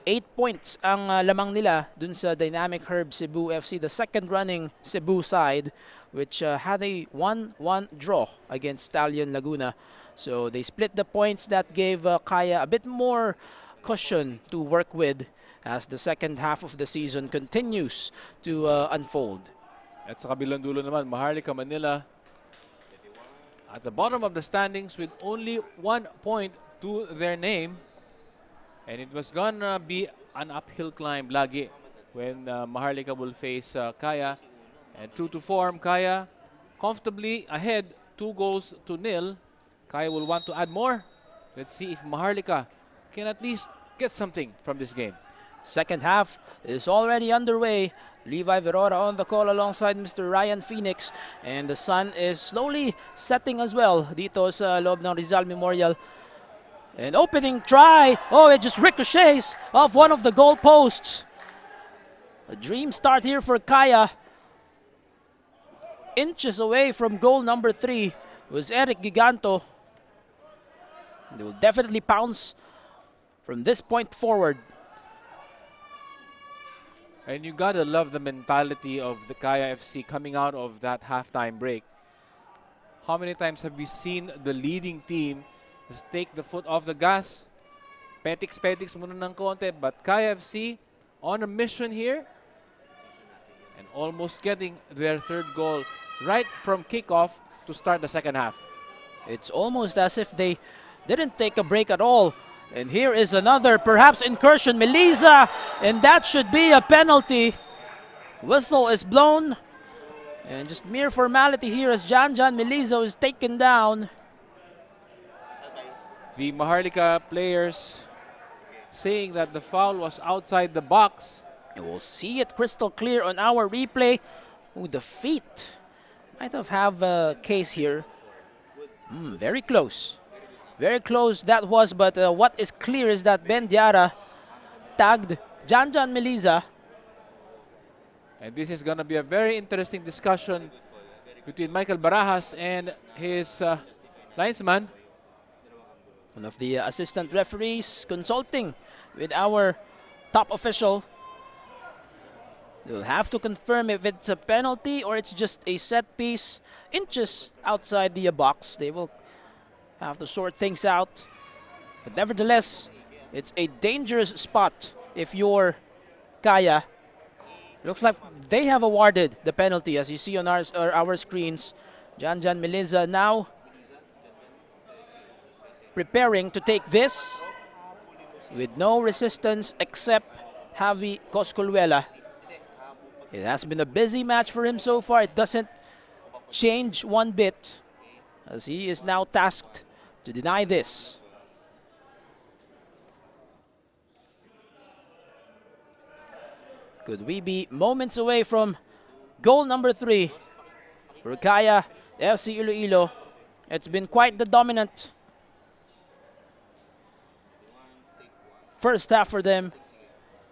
8 points ang lamang nila dun sa Dynamic Herb Cebu FC, the second running Cebu side, which had a 1-1 draw against Stallion Laguna. So they split the points. That gave Kaya a bit more cushion to work with as the second half of the season continues to unfold. At sa kabilang dulo naman, Maharlika Manila at the bottom of the standings with only 1 point to their name. And it was gonna be an uphill climb lagi when Maharlika will face Kaya. And true to form, Kaya comfortably ahead, 2-0. Kaya will want to add more. Let's see if Maharlika can at least get something from this game. Second half is already underway. Levi Verora on the call alongside Mr. Ryan Phoenix. And the sun is slowly setting as well dito sa loob ng Rizal Memorial. An opening try. Oh, it just ricochets off one of the goal posts. A dream start here for Kaya. Inches away from goal number 3 was Eric Giganto. They will definitely pounce from this point forward. And you gotta love the mentality of the Kaya FC coming out of that halftime break. How many times have we seen the leading team just take the foot off the gas? Petix muna ng konti, but Kaya FC on a mission here and almost getting their third goal right from kickoff to start the second half. It's almost as if they didn't take a break at all. And here is another, perhaps, incursion. Meliza, and that should be a penalty. Whistle is blown. And just mere formality here as Janjan Meliza is taken down. The Maharlika players saying that the foul was outside the box. And we'll see it crystal clear on our replay. Ooh, the feet might have a case here. Very close. Very close that was, but what is clear is that Ben Diarra tagged Janjan Meliza. And this is going to be a very interesting discussion between Michael Barajas and his linesman. One of the assistant referees consulting with our top official. They'll have to confirm if it's a penalty or it's just a set piece inches outside the box. They will have to sort things out. But nevertheless, it's a dangerous spot if you're Kaya. Looks like they have awarded the penalty, as you see on our screens. Janjan Meliza now preparing to take this with no resistance except Javi Coscoluela. It has been a busy match for him so far. It doesn't change one bit, as he is now tasked to deny this. Could we be moments away from goal number 3 for Kaya FC-Iloilo? It's been quite the dominant first half for them.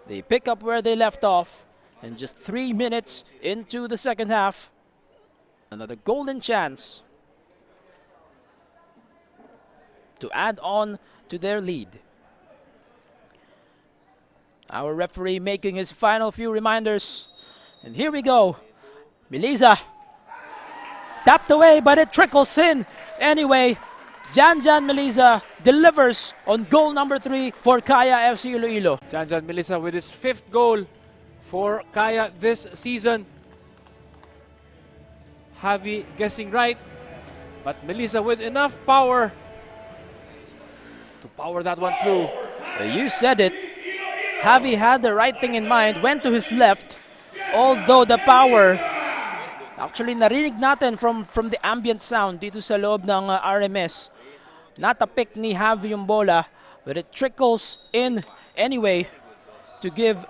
They pick up where they left off, and just 3 minutes into the second half, another golden chance to add on to their lead. Our referee making his final few reminders. And here we go. Meliza tapped away, but it trickles in. Anyway, Janjan Meliza delivers on goal number 3 for Kaya FC-Iloilo. Janjan Meliza with his 5th goal for Kaya this season. Javi guessing right, but Meliza with enough power to power that one through. You said it. Javi had the right thing in mind, went to his left, although the power, actually narinig natin from the ambient sound dito sa loob ng RMS. Natapick ni Javi yung bola, but it trickles in anyway to give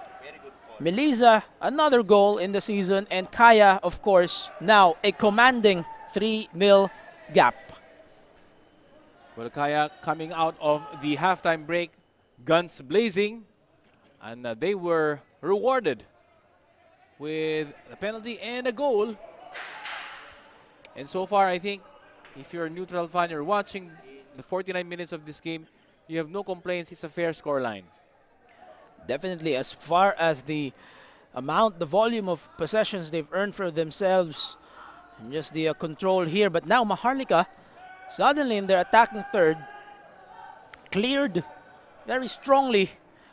Meliza another goal in the season, and Kaya, of course, now a commanding 3-0 gap. Well, Kaya coming out of the halftime break, guns blazing, and they were rewarded with a penalty and a goal. And so far, I think, if you're a neutral fan, you're watching the 49 minutes of this game, you have no complaints. It's a fair scoreline. Definitely, as far as the amount, the volume of possessions they've earned for themselves, and just the control here. But now Maharlika, suddenly in their attacking third, cleared very strongly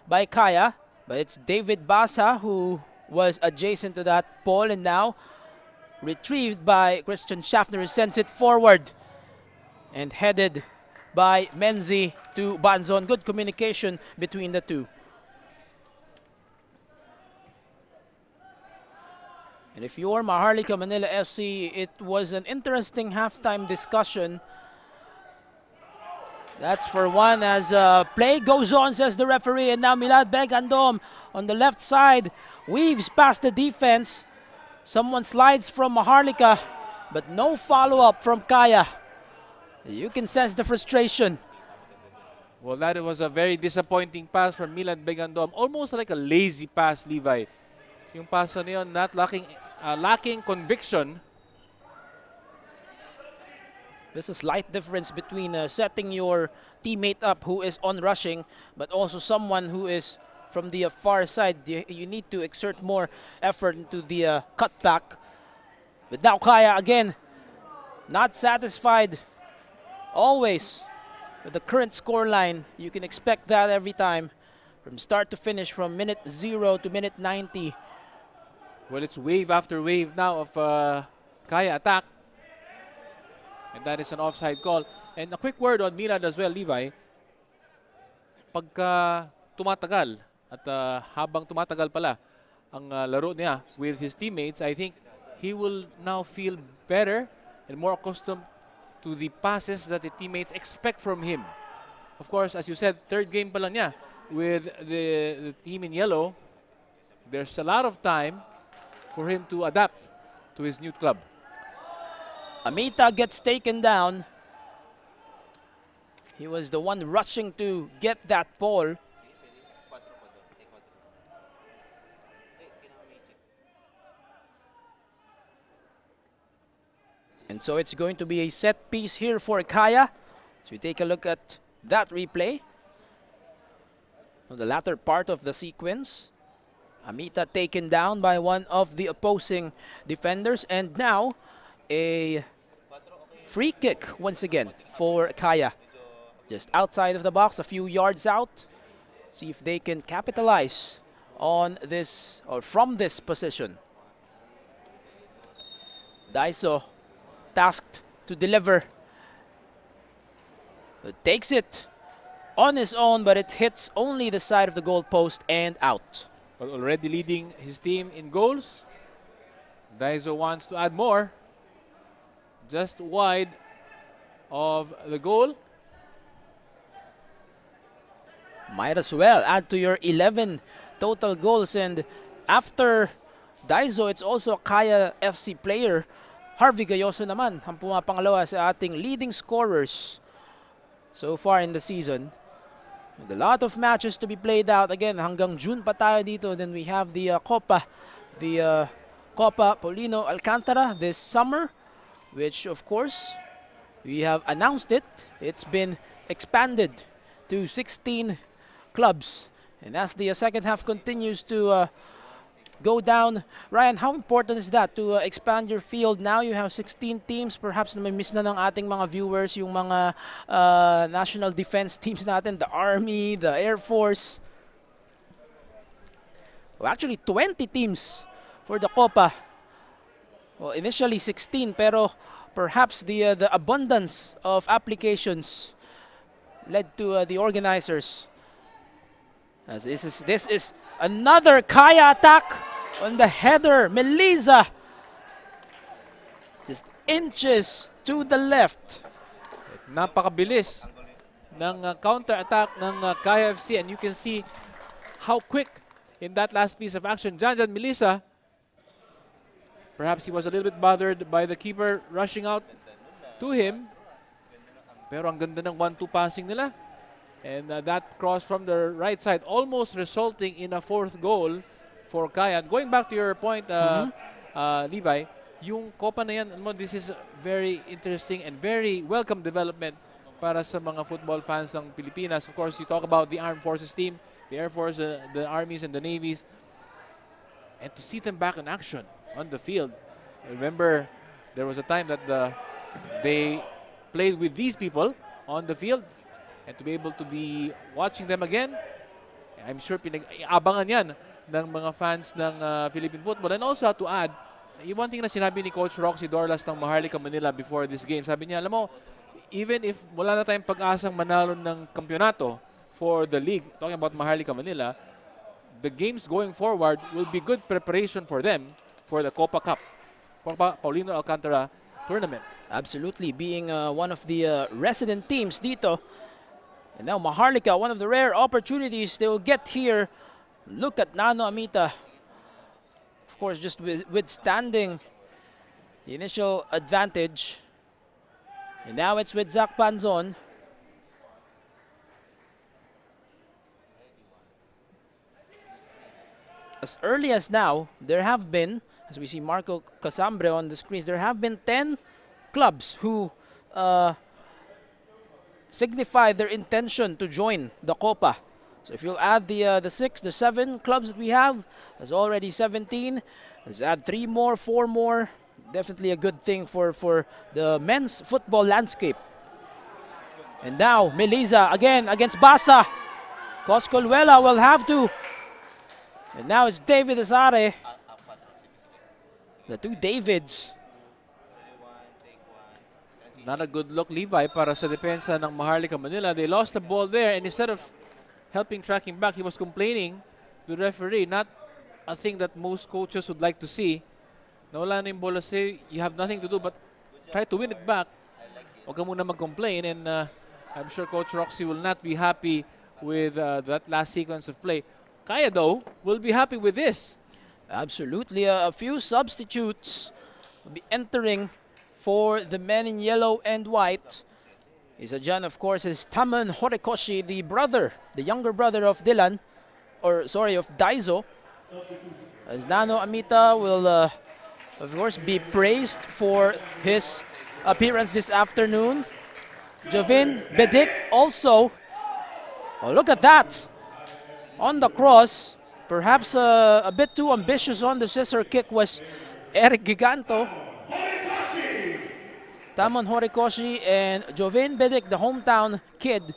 by Kaya. But it's David Basa who was adjacent to that pole, and now retrieved by Christian Schaffner, who sends it forward and headed by Menzi to Banzon. Good communication between the two. And if you're Maharlika Manila FC, it was an interesting halftime discussion. That's for one, as play goes on, says the referee. And now Milad Begandom on the left side weaves past the defense. Someone slides from Maharlika, but no follow-up from Kaya. You can sense the frustration. Well, that was a very disappointing pass from Milad Begandom. Almost like a lazy pass, Levi. Yung pass na yun, not lacking conviction. There's a slight difference between setting your teammate up who is on rushing, but also someone who is from the far side. You need to exert more effort into the cutback. But now Kaya again, not satisfied. Always with the current scoreline, you can expect that every time, from start to finish, from minute 0 to minute 90. Well, it's wave after wave now of Kaya attack. And that is an offside call. And a quick word on Milad as well, Levi. Pagka tumatagal at habang tumatagal pala ang laro niya with his teammates, I think he will now feel better and more accustomed to the passes that the teammates expect from him. Of course, as you said, third game pa lang niya with the team in yellow, there's a lot of time for him to adapt to his new club. Amita gets taken down. He was the one rushing to get that ball. And so it's going to be a set piece here for Kaya. So we take a look at that replay. On the latter part of the sequence, Amita taken down by one of the opposing defenders. And now a free kick once again for Kaya. Just outside of the box, a few yards out. See if they can capitalize on this or from this position. Daiso tasked to deliver. Takes it on his own, but it hits only the side of the goal post and out. Well, already leading his team in goals. Daiso wants to add more. Just wide of the goal. Might as well add to your 11 total goals. And after Daiso, it's also a Kaya FC player. Harvey Gayoso naman ang pumapangalawa sa ating leading scorers so far in the season. And a lot of matches to be played out. Again, hanggang June pa tayo dito. Then we have the Copa Paulino Alcantara this summer, which of course we have announced it. It's been expanded to 16 clubs. And as the second half continues to go down, Ryan, how important is that to expand your field? Now you have 16 teams. Perhaps na may miss na ng ating mga viewers yung mga national defense teams natin, the Army, the Air Force. Well, actually 20 teams for the Copa. Well, initially 16, pero perhaps the abundance of applications led to the organizers. As this is another Kaya attack on the header. Melisa just inches to the left. Napakabilis ng counter-attack ng Kaya FC, and you can see how quick in that last piece of action. Janjan Melisa, perhaps he was a little bit bothered by the keeper rushing out to him. Pero ang ganda ng 1-2 passing nila. And that cross from the right side, almost resulting in a fourth goal for Kaya. Going back to your point, Levi, yung Copa na yan, this is very interesting and very welcome development para sa mga football fans ng Pilipinas. Of course, you talk about the Armed Forces team, the Air Force, the Armies, and the Navies. And to see them back in action on the field. Remember, there was a time that they played with these people on the field. And to be able to be watching them again, I'm sure pinag-abangan yan ng mga fans ng Philippine football. And also to add, yung one thing na sinabi ni Coach Roxy Dorlas ng Maharlika Manila before this game, sabi niya, alam mo, even if wala na tayong pag-asang manalo ng kampyonato for the league, talking about Maharlika Manila, the games going forward will be good preparation for them for the Copa Cup, Copa Paulino Alcantara tournament. Absolutely, being one of the resident teams dito. And now Maharlika, one of the rare opportunities they will get here. Look at Nano Amita. Of course, just withstanding the initial advantage. And now it's with Zach Panzon. As early as now, there have been, as we see Marco Casambre on the screens, there have been 10 clubs who signify their intention to join the Copa. So if you'll add the 7 clubs that we have, there's already 17. Let's add 3 more, 4 more. Definitely a good thing for the men's football landscape. And now Melisa again against Basa. Coscolwela will have to. And now it's David Azare. The two Davids. Not a good look, Levi, para sa depensa ng Maharlika Manila. They lost the ball there, and instead of helping track him back, he was complaining to the referee. Not a thing that most coaches would like to see. Nawala na yung bola, say, you have nothing to do but try to win it back. Huwag ka muna mag-complain, and I'm sure Coach Roxy will not be happy with that last sequence of play. Kaya, though, will be happy with this. Absolutely. A few substitutes will be entering for the men in yellow and white. Isa dyan, of course, is Taman Horikoshi, the brother, the younger brother of Dylan, or sorry, of Daizo. As Nano Amita will, of course, be praised for his appearance this afternoon. Jovin Bedik also. Oh, look at that. On the cross, perhaps a bit too ambitious on the scissor kick was Eric Giganto. Tamon Horikoshi and Jovin Bedik, the hometown kid,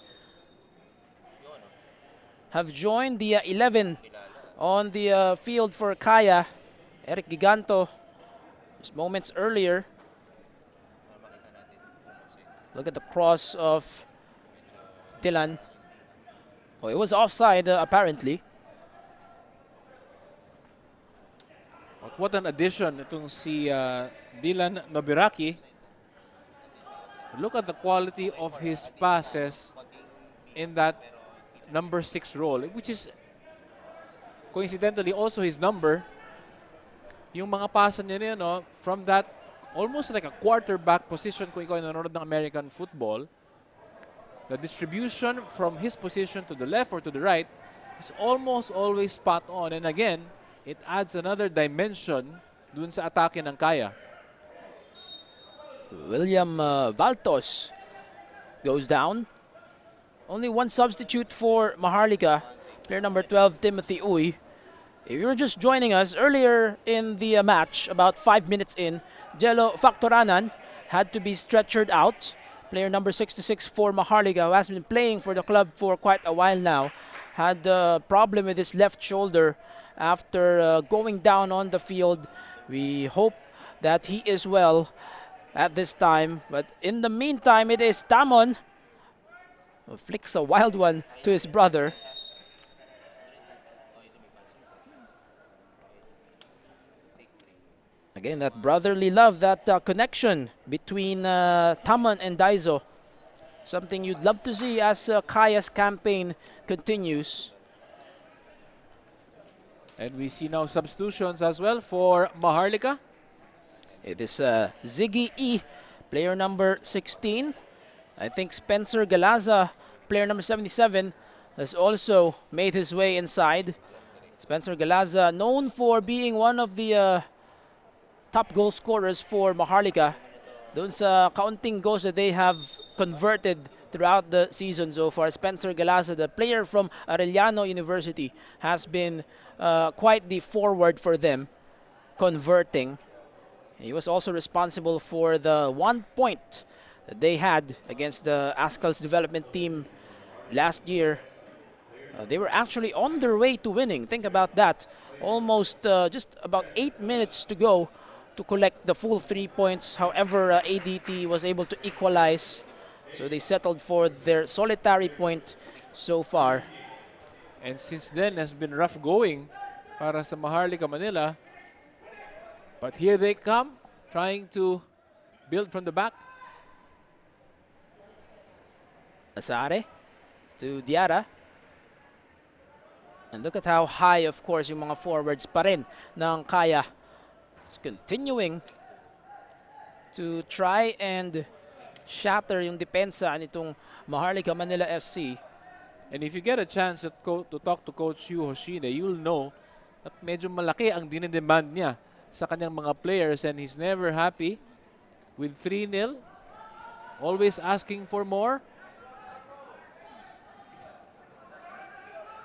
have joined the 11 on the field for Kaya. Eric Giganto, just moments earlier. Look at the cross of Dylan. Oh, it was offside apparently. But what an addition itong si Dylan Nobiraki. Look at the quality of his passes in that number 6 role, which is coincidentally also his number. Yung mga pasa niya no, from that almost like a quarterback position kung ikaw nanonood ng American football, the distribution from his position to the left or to the right is almost always spot on. And again, it adds another dimension dun sa atake ng Kaya. William Valtos goes down. Only one substitute for Maharlika, player number 12, Timothy Uy. If you were just joining us earlier in the match, about 5 minutes in, Jello Factoranan had to be stretchered out. Player number 66 for Maharlika, who has been playing for the club for quite a while now, had a problem with his left shoulder after going down on the field. We hope that he is well at this time. But in the meantime, it is Tamon who flicks a wild one to his brother. Again, that brotherly love, that connection between Taman and Daizo. Something you'd love to see as Kaya's campaign continues. And we see now substitutions as well for Maharlika. It is Ziggy E, player number 16. I think Spencer Galaza, player number 77, has also made his way inside. Spencer Galaza, known for being one of the top goal scorers for Maharlika. Doon sa kaunting goals that they have converted throughout the season so far, Spencer Galaza, the player from Arellano University, has been quite the forward for them, converting. He was also responsible for the 1 point that they had against the Ascal's development team last year. They were actually on their way to winning. Think about that. Almost just about 8 minutes to go to collect the full 3 points. However, ADT was able to equalize. So they settled for their solitary point so far. And since then, has been rough going para sa Maharlika Manila. But here they come, trying to build from the back. Asare to Diarra. And look at how high, of course, yung mga forwards pa rin ng Kaya. It's continuing to try and shatter yung depensa nitong Maharlika Manila FC. And if you get a chance to talk to Coach Yu Hoshine, you'll know that medyo malaki ang dinidemand niya sa kanyang mga players, and he's never happy with 3-0. Always asking for more.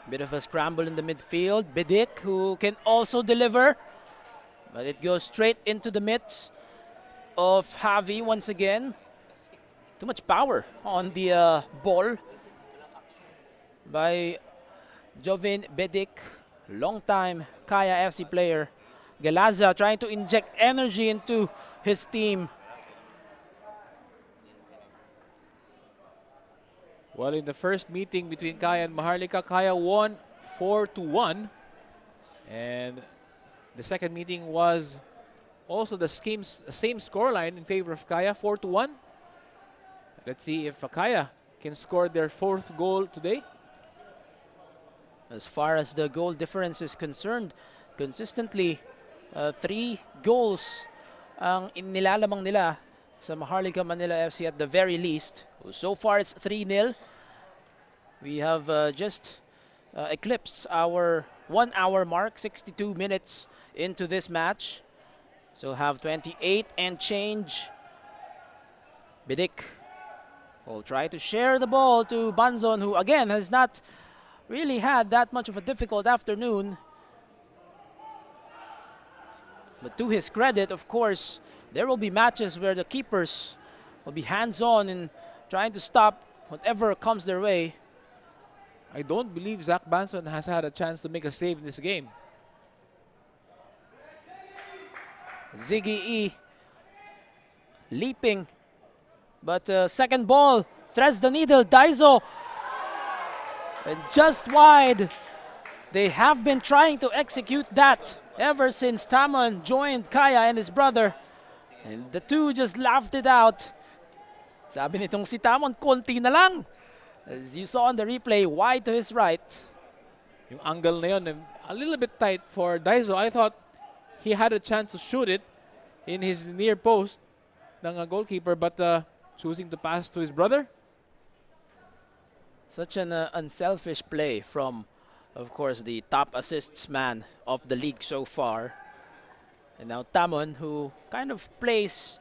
Bit of a scramble in the midfield. Bedik, who can also deliver. But it goes straight into the midst of Javi once again. Too much power on the ball by Jovin Bedik, long-time Kaya FC player. Galaza trying to inject energy into his team. Well, in the first meeting between Kaya and Maharlika, Kaya won 4-1. And the second meeting was also the same scoreline in favor of Kaya, 4-1. Let's see if Kaya can score their 4th goal today. As far as the goal difference is concerned, consistently 3 goals ang inilalamang nila sa Maharlika Manila FC at the very least. So far it's 3-0. We have just eclipsed our 1 hour mark, 62 minutes into this match. So have 28 and change. Bidik will try to share the ball to Banzon, who again has not really had that much of a difficult afternoon. But to his credit, of course, there will be matches where the keepers will be hands-on in trying to stop whatever comes their way. I don't believe Zach Banson has had a chance to make a save in this game. Ziggy E leaping, but second ball threads the needle. Daiso, and just wide. They have been trying to execute that ever since Tamon joined Kaya and his brother, and the two just laughed it out. Sabi nitong si Tamon, konti na lang. As you saw on the replay, wide to his right. Yung angle na yun, a little bit tight for Daiso. I thought he had a chance to shoot it in his near post ng goalkeeper, but choosing to pass to his brother. Such an unselfish play from, of course, the top assists man of the league so far. And now Tamon, who kind of plays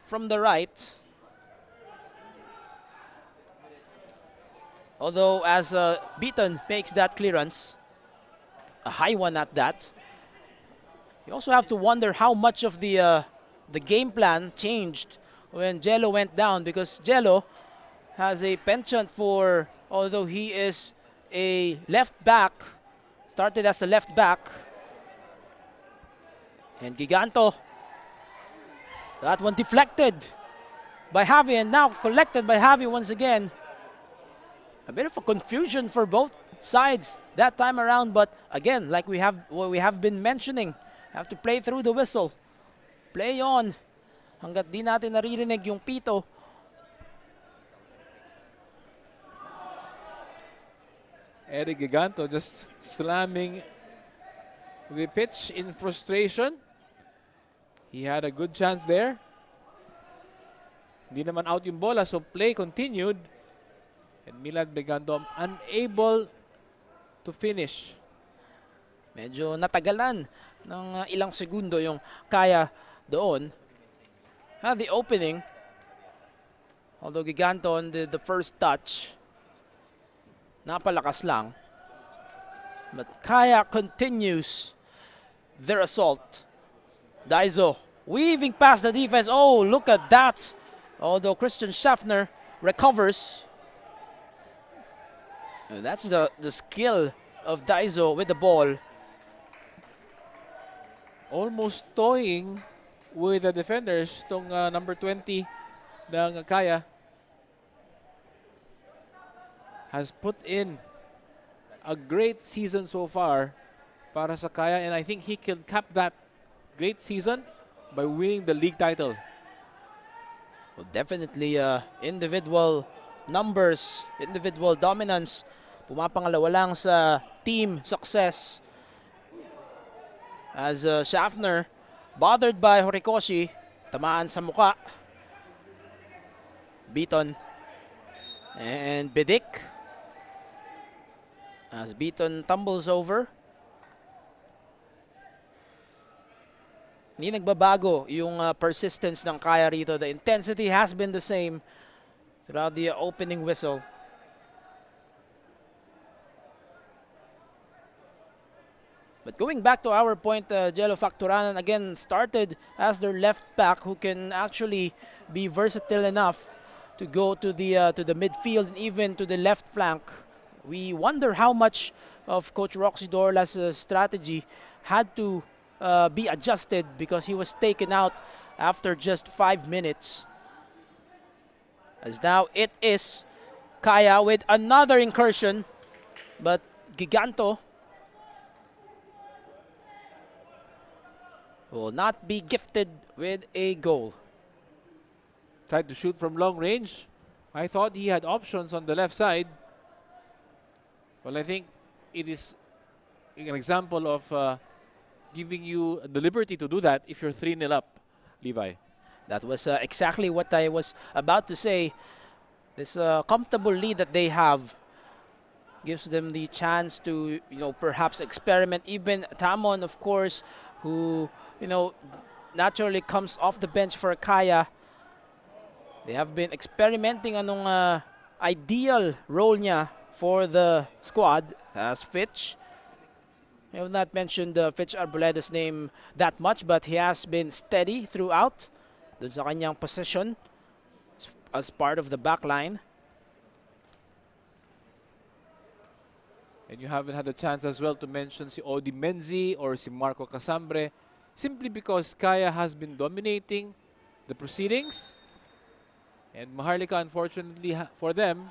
from the right. Although as Beaton makes that clearance, a high one at that, you also have to wonder how much of the game plan changed when Jello went down, because Jello has a penchant for, although he is a left back, started as a left back, and Giganto, that one deflected by Javi and now collected by Javi once again. A bit of a confusion for both sides that time around, but again, like we have been mentioning, have to play through the whistle. Play on hanggat di natin naririnig yung pito. Eric Giganto just slamming the pitch in frustration. He had a good chance there. Hindi naman out yung bola, so play continued. And Milad Giganto unable to finish. Medyo natagalan ng ilang segundo yung Kaya doon. The opening, although Giganto on the first touch, napalakas lang. But Kaya continues their assault. Daiso weaving past the defense. Oh, look at that. Although Christian Schaffner recovers. And that's the skill of Daiso with the ball. Almost toying with the defenders, tong number 20 ng Kaya. Has put in a great season so far para sa Kaya, and I think he can cap that great season by winning the league title. Well, definitely individual numbers, individual dominance, pumapangalawa lang sa team success. As Schaffner, bothered by Horikoshi, tamaan sa muka. Beaton and Bidik. As Beaton tumbles over. Hindi nagbabago yung persistence ng Kaya rito. The intensity has been the same throughout the opening whistle. But going back to our point, Jello Facturanan again started as their left back, who can actually be versatile enough to go to the midfield and even to the left flank. We wonder how much of Coach Roxy Dorla's strategy had to be adjusted, because he was taken out after just 5 minutes. As now it is Kaya with another incursion, but Giganto will not be gifted with a goal. Tried to shoot from long range. I thought he had options on the left side. Well, I think it is an example of giving you the liberty to do that if you're 3-0 up, Levi. That was exactly what I was about to say. This comfortable lead that they have gives them the chance to, perhaps experiment. Even Tamon, of course, who, naturally comes off the bench for Kaya. They have been experimenting anong ideal role niya for the squad as Fitch. I have not mentioned Fitch Arboleda's name that much, but he has been steady throughout dun sa kanyang position as part of the back line. And you haven't had a chance as well to mention si Odi Menzi or si Marco Casambre, simply because Kaya has been dominating the proceedings. And Maharlika, unfortunately for them,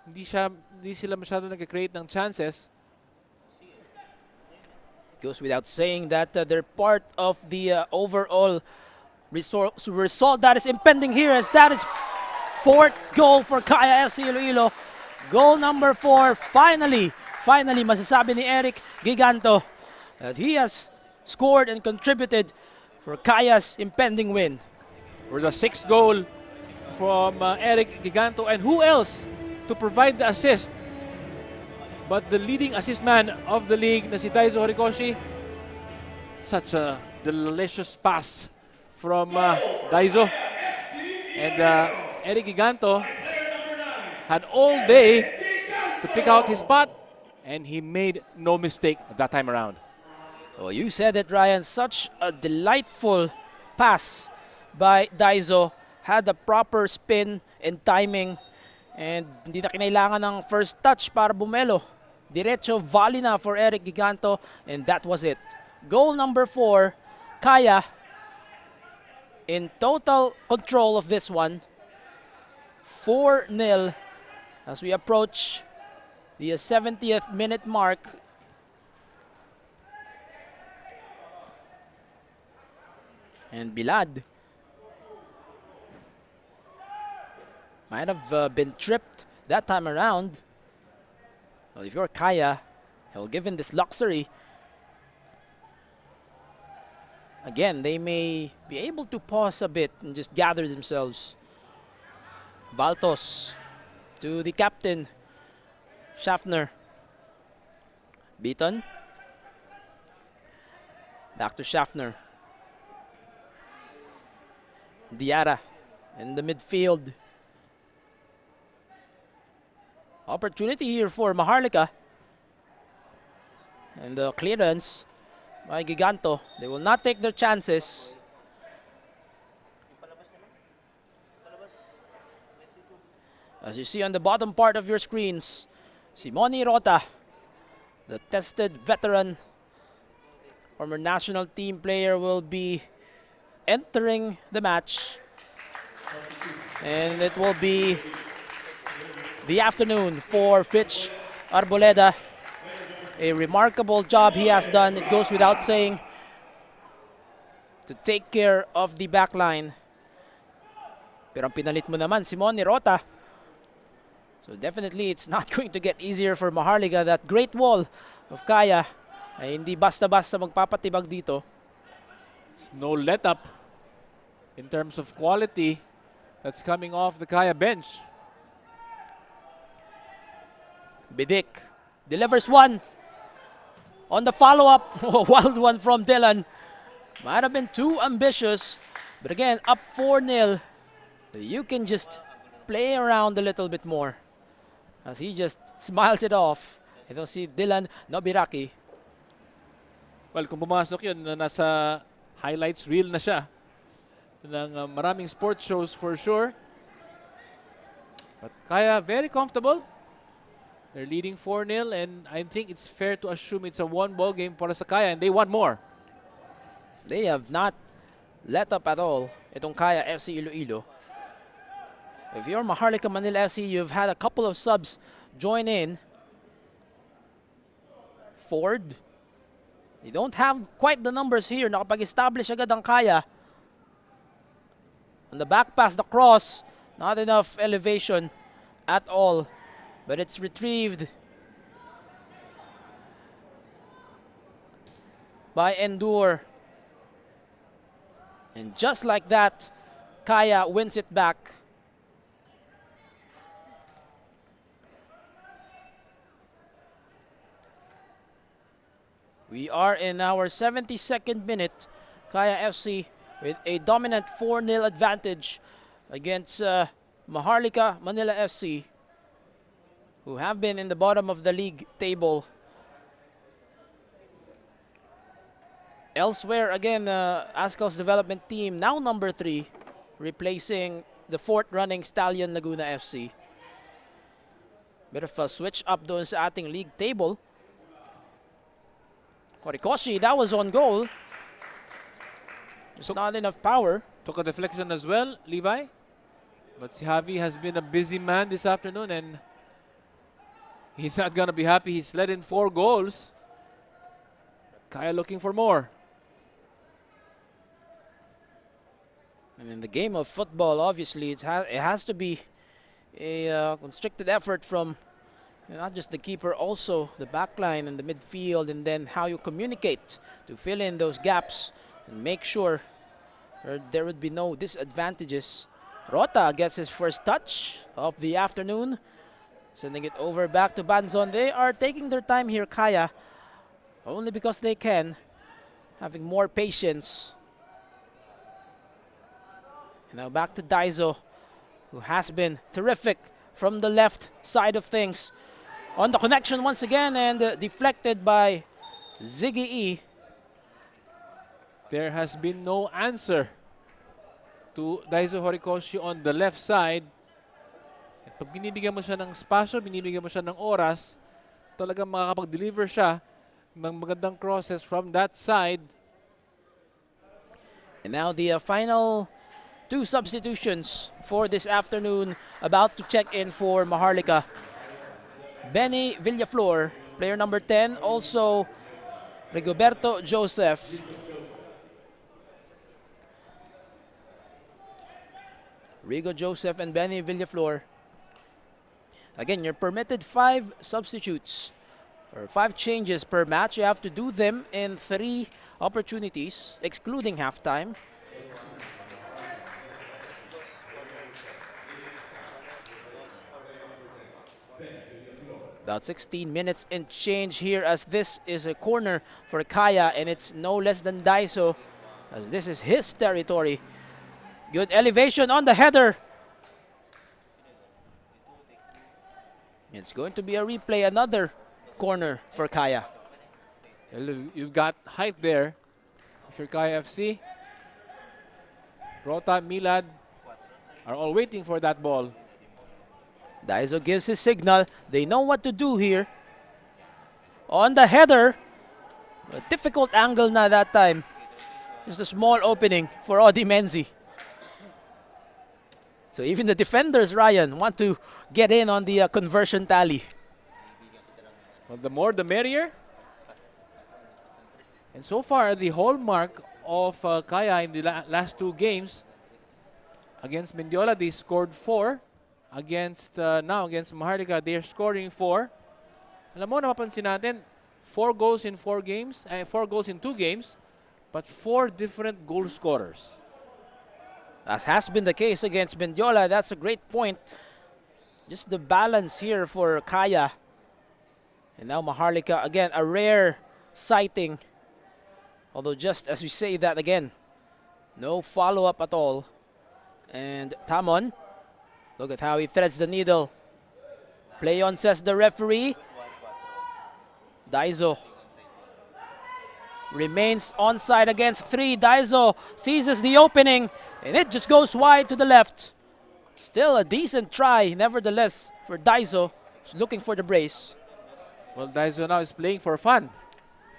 hindi sila masyado nag-create ng chances. Goes without saying that they're part of the overall result that is impending here, as that is fourth goal for Kaya FC-Iloilo. Goal number 4, finally masasabi ni Eric Giganto that he has scored and contributed for Kaya's impending win. For the 6th goal from Eric Giganto, and who else to provide the assist but the leading assist man of the league na si Daizo Horikoshi. Such a delicious pass from Daizo. And Eric Giganto had all day to pick out his spot, and he made no mistake that time around. Oh, you said it, Ryan. Such a delightful pass by Daizo. Had the proper spin and timing, and hindi na kinailangan ng first touch para bumelo. Diretso volley na for Eric Giganto, and that was it. Goal number 4, Kaya in total control of this one. 4-0 as we approach the 70th minute mark. And Bilad might have been tripped that time around. Well, if you're Kaya, he'll given this luxury. Again, they may be able to pause a bit and just gather themselves. Valtos to the captain, Schaffner. Beaton. Back to Schaffner. Diarra in the midfield. Opportunity here for Maharlika. And the clearance by Giganto. They will not take their chances. As you see on the bottom part of your screens, Simone Rota, the tested veteran, former national team player, will be entering the match. And it will be the afternoon for Fitch Arboleda. A remarkable job he has done, it goes without saying, to take care of the back line. Pero ang pinalit mo naman, Simone Rota. So definitely it's not going to get easier for Maharlika. That great wall of Kaya ay hindi basta-basta magpapatibag dito. It's no let up in terms of quality that's coming off the Kaya bench. Bidik delivers one. On the follow-up, wild one from Dylan. Might have been too ambitious. But again, up 4-0. You can just play around a little bit more. As he just smiles it off. Ito si Dylan Nobiraki. Well, kung pumasok yun, nasa highlights reel na siya ng maraming sports shows for sure. But Kaya very comfortable. They're leading 4-0, and I think it's fair to assume it's a one-ball game para sa Kaya, and they want more. They have not let up at all, itong Kaya FC-Iloilo. If you're Maharlika Manila FC, you've had a couple of subs join in. Ford. They don't have quite the numbers here. Nakapag-establish agad ang Kaya. On the back pass, the cross, not enough elevation at all. But it's retrieved by Endure. And just like that, Kaya wins it back. We are in our 72nd minute. Kaya FC with a dominant 4-0 advantage against Maharlika Manila FC, who have been in the bottom of the league table. Elsewhere, again, Ascal's development team, now number 3, replacing the 4th running Stallion Laguna FC. Bit of a switch up doon sa ating league table. Horikoshi, that was on goal. Just not enough power. Took a deflection as well, Levi. But si Javi has been a busy man this afternoon, and he's not going to be happy. He's led in 4 goals. Kaya looking for more. And in the game of football, obviously, it has to be a constricted effort from not just the keeper, also the backline and the midfield, and then how you communicate to fill in those gaps and make sure there would be no disadvantages. Rota gets his first touch of the afternoon, sending it over back to Banzon. They are taking their time here, Kaya, only because they can, having more patience. And now back to Daizo, who has been terrific from the left side of things. On the connection once again, and deflected by Ziggy E. There has been no answer to Daizo Horikoshi on the left side. At pag binibigyan mo siya ng spasyo, binibigyan mo siya ng oras, talagang makakapag-deliver siya ng magandang crosses from that side. And now the final 2 substitutions for this afternoon, about to check in for Maharlika. Benny Villaflor, player number 10, also Rigoberto Joseph. Rigo Joseph and Benny Villaflor. Again, you're permitted 5 substitutes or 5 changes per match. You have to do them in 3 opportunities, excluding halftime. About 16 minutes and change here, as this is a corner for Kaya, and it's no less than Daiso, as this is his territory. Good elevation on the header. It's going to be a replay, another corner for Kaya. You've got height there for Kaya FC. Rota, Milad are all waiting for that ball. Daiso gives his signal. They know what to do here. On the header. A difficult angle na that time. Just a small opening for Odi Menzi. So even the defenders, Ryan, want to get in on the conversion tally. Well, the more the merrier. And so far, the hallmark of Kaya in the last 2 games, against Mendiola, they scored 4. Now against Maharlika, they are scoring 4. Alam mo, napapansin natin, 4 goals in 4 games, 4 goals in 2 games, but 4 different goal scorers. As has been the case against Mendiola, that's a great point. Just the balance here for Kaya. And now Maharlika, again, a rare sighting. Although just as we say that again, no follow-up at all. And Tamon, look at how he threads the needle. Play on, says the referee. Daiso remains onside against 3. Daiso seizes the opening, and it just goes wide to the left. Still a decent try, nevertheless, for Daiso, who's looking for the brace. Well, Daiso now is playing for fun,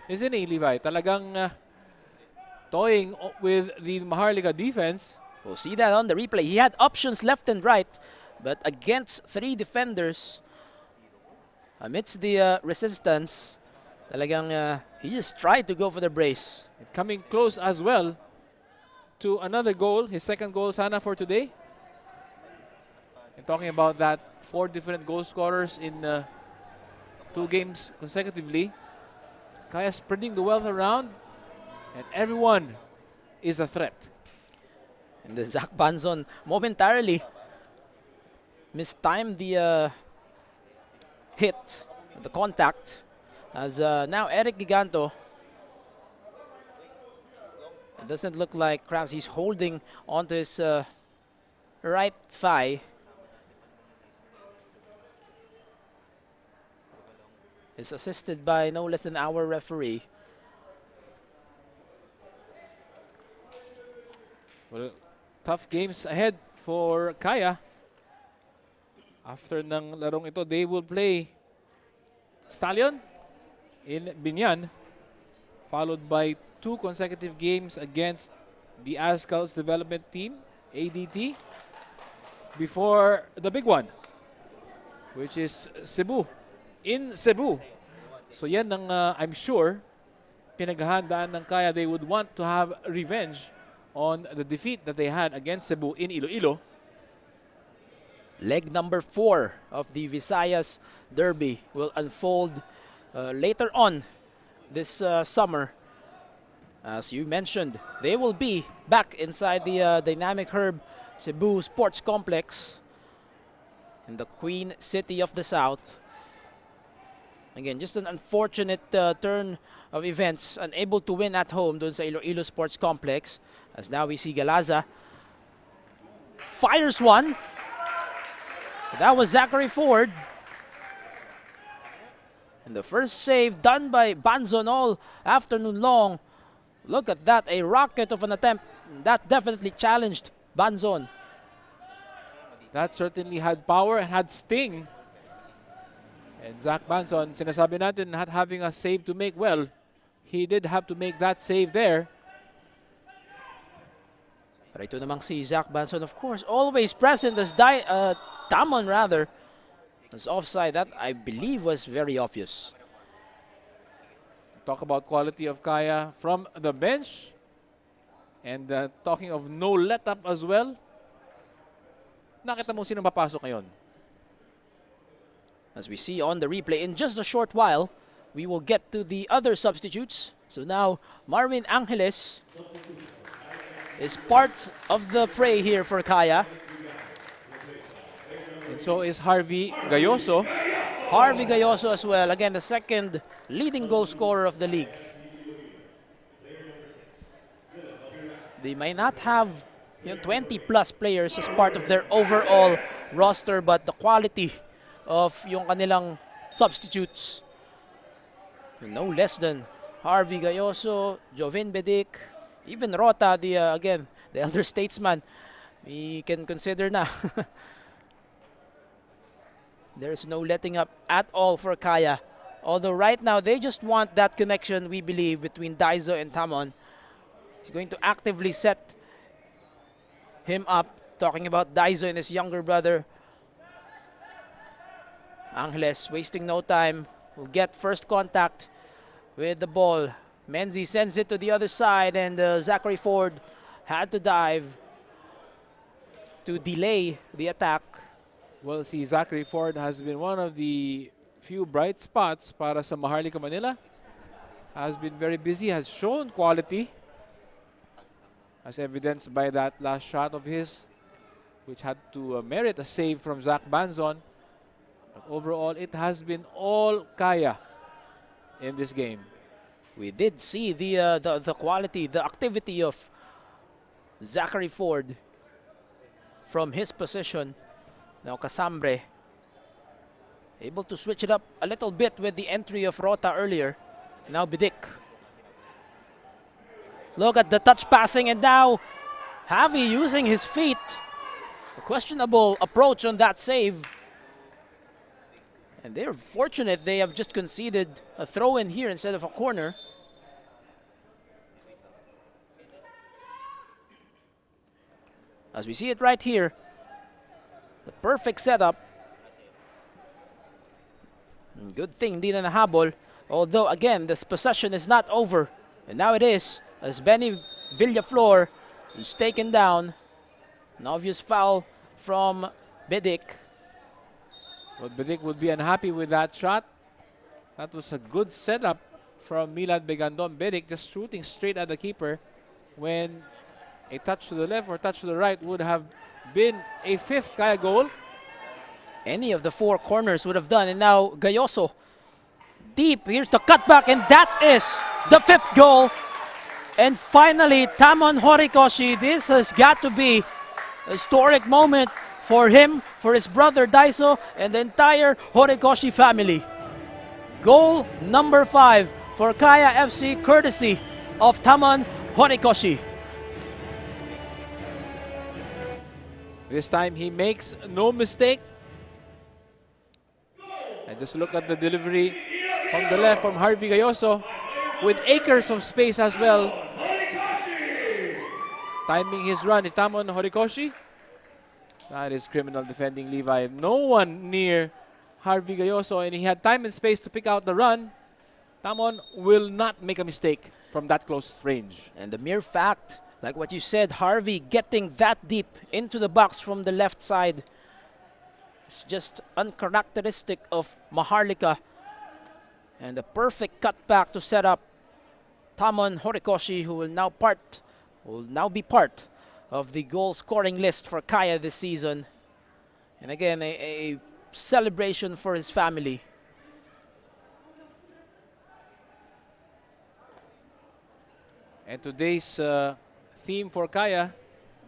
isn't he, Levi? Talagang toying with the Maharlika defense. We'll see that on the replay. He had options left and right, but against 3 defenders, amidst the resistance, talagang he just tried to go for the brace. Coming close as well to another goal, his second goal, Sana, for today. And talking about that, 4 different goal scorers in 2 games consecutively. Kaya spreading the wealth around. and everyone is a threat. And the Zach Banzon momentarily mistimed the hit, the contact, as now Eric Giganto, it doesn't look like cramps. He's holding onto his right thigh. Is assisted by no less than our referee. Well, tough games ahead for Kaya. After ng larong ito, they will play Stallion in Binyan, followed by 2 consecutive games against the Ascal's development team, ADT, before the big one, which is Cebu, in Cebu. So yan ang I'm sure pinaghahandaan ng Kaya. They would want to have revenge on the defeat that they had against Cebu in Iloilo. Leg number 4 of the Visayas Derby will unfold later on this summer. As you mentioned, they will be back inside the Dynamic Herb Cebu Sports Complex in the Queen City of the South. Again, just an unfortunate turn of events, unable to win at home dun sa Iloilo Sports Complex. As now we see Galaza fires one. That was Zachary Ford. And the first save done by Banzon all afternoon long. Look at that, a rocket of an attempt. That definitely challenged Banzon. That certainly had power and had sting. And Zach Banzon, sinasabi natin not having a save to make. Well, he did have to make that save there. Pero ito namang si Zach Banzon, of course, always present as Tamon rather, as offside. That, I believe, was very obvious. Talk about quality of Kaya from the bench. And talking of no let-up as well. Nakita mo sino papasok ngayon? As we see on the replay, in just a short while, we will get to the other substitutes. So now, Marvin Angeles is part of the fray here for Kaya. And so is Harvey Gayoso. Harvey Gayoso as well. Again, the second leading goal scorer of the league. They may not have 20-plus players as part of their overall roster, but the quality of yung kanilang substitutes, no less than Harvey Gayoso, Jovin Bedic, even Rota, again, the elder statesman, we can consider na. There's no letting up at all for Kaya. Although right now, they just want that connection, we believe, between Daizo and Tamon. He's going to actively set him up, talking about Daizo and his younger brother. Angeles wasting no time, will get first contact with the ball. Menzi sends it to the other side, and Zachary Ford had to dive to delay the attack. Well, see, Zachary Ford has been one of the few bright spots para sa Maharlika Manila. Has been very busy, has shown quality, as evidenced by that last shot of his, which had to merit a save from Zach Banzon. But overall, it has been all Kaya in this game. We did see the quality, the activity of Zachary Ford from his position. Now Casambre able to switch it up a little bit with the entry of Rota earlier. Now Bidik. Look at the touch passing, and now Javi using his feet. A questionable approach on that save. And they're fortunate they have just conceded a throw in here instead of a corner. As we see it right here, the perfect setup. And good thing hindi na nahabol. Although again, this possession is not over. And now it is, as Benny Villaflor is taken down. An obvious foul from Bidik. Well, Bidik would be unhappy with that shot. That was a good setup from Milad Begandon. Bedic just shooting straight at the keeper when a touch to the left or touch to the right would have been a fifth Kaya goal. Any of the four corners would have done. And now Gayoso deep. Here's the cutback, and that is the fifth goal. And finally, Tamon Horikoshi. This has got to be a historic moment for him, for his brother Daiso, and the entire Horikoshi family. Goal number 5 for Kaya FC, courtesy of Tamon Horikoshi. This time he makes no mistake. And just look at the delivery from the left from Harvey Gayoso with acres of space as well. Timing his run is Tamon Horikoshi. That is criminal defending, Levi. No one near Harvey Gayoso, and he had time and space to pick out the run. Tamon will not make a mistake from that close range. And the mere fact, like what you said, Harvey getting that deep into the box from the left side, it's just uncharacteristic of Maharlika. And a perfect cutback to set up Tamon Horikoshi, who will now be part of the goal scoring list for Kaya this season. And again, a celebration for his family. And today's theme for Kaya,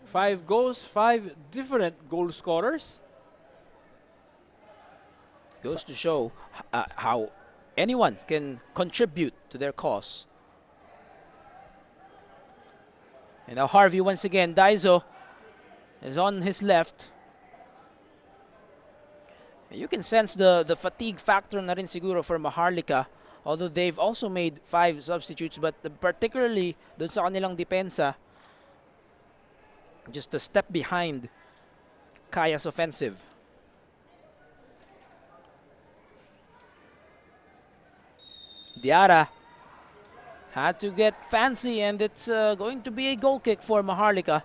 5 goals, 5 different goal scorers. Goes to show how anyone can contribute to their cause. And now Harvey once again, Daiso is on his left. You can sense the fatigue factor na rin siguro for Maharlika, although they've also made 5 substitutes, but particularly dun sa kanilang depensa, just a step behind Kaya's offensive. Diarra had to get fancy, and it's going to be a goal kick for Maharlika.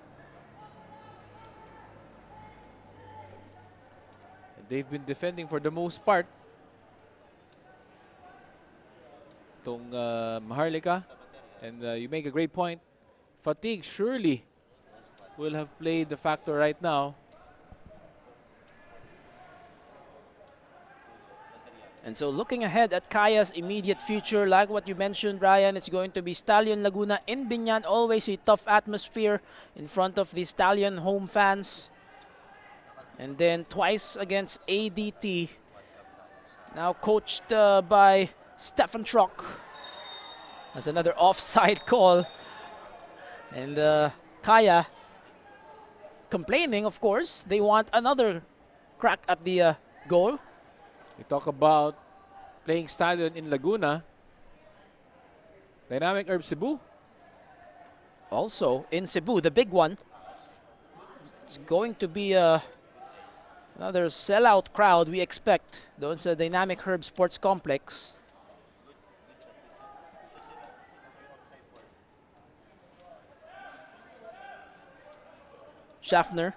They've been defending for the most part. Itong Maharlika. And you make a great point. Fatigue surely will have played the factor right now. And so looking ahead at Kaya's immediate future, like what you mentioned, Ryan, it's going to be Stallion Laguna in Binyan. Always a tough atmosphere in front of the Stallion home fans. And then twice against ADT. Now coached by Stefan Trock. That's another offside call. And Kaya complaining, of course. They want another crack at the goal. We talk about playing stadion in Laguna. Dynamic Herb Cebu. Also in Cebu, the big one. It's going to be another sellout crowd we expect. Doon sa Dynamic Herb Sports Complex. Schaffner,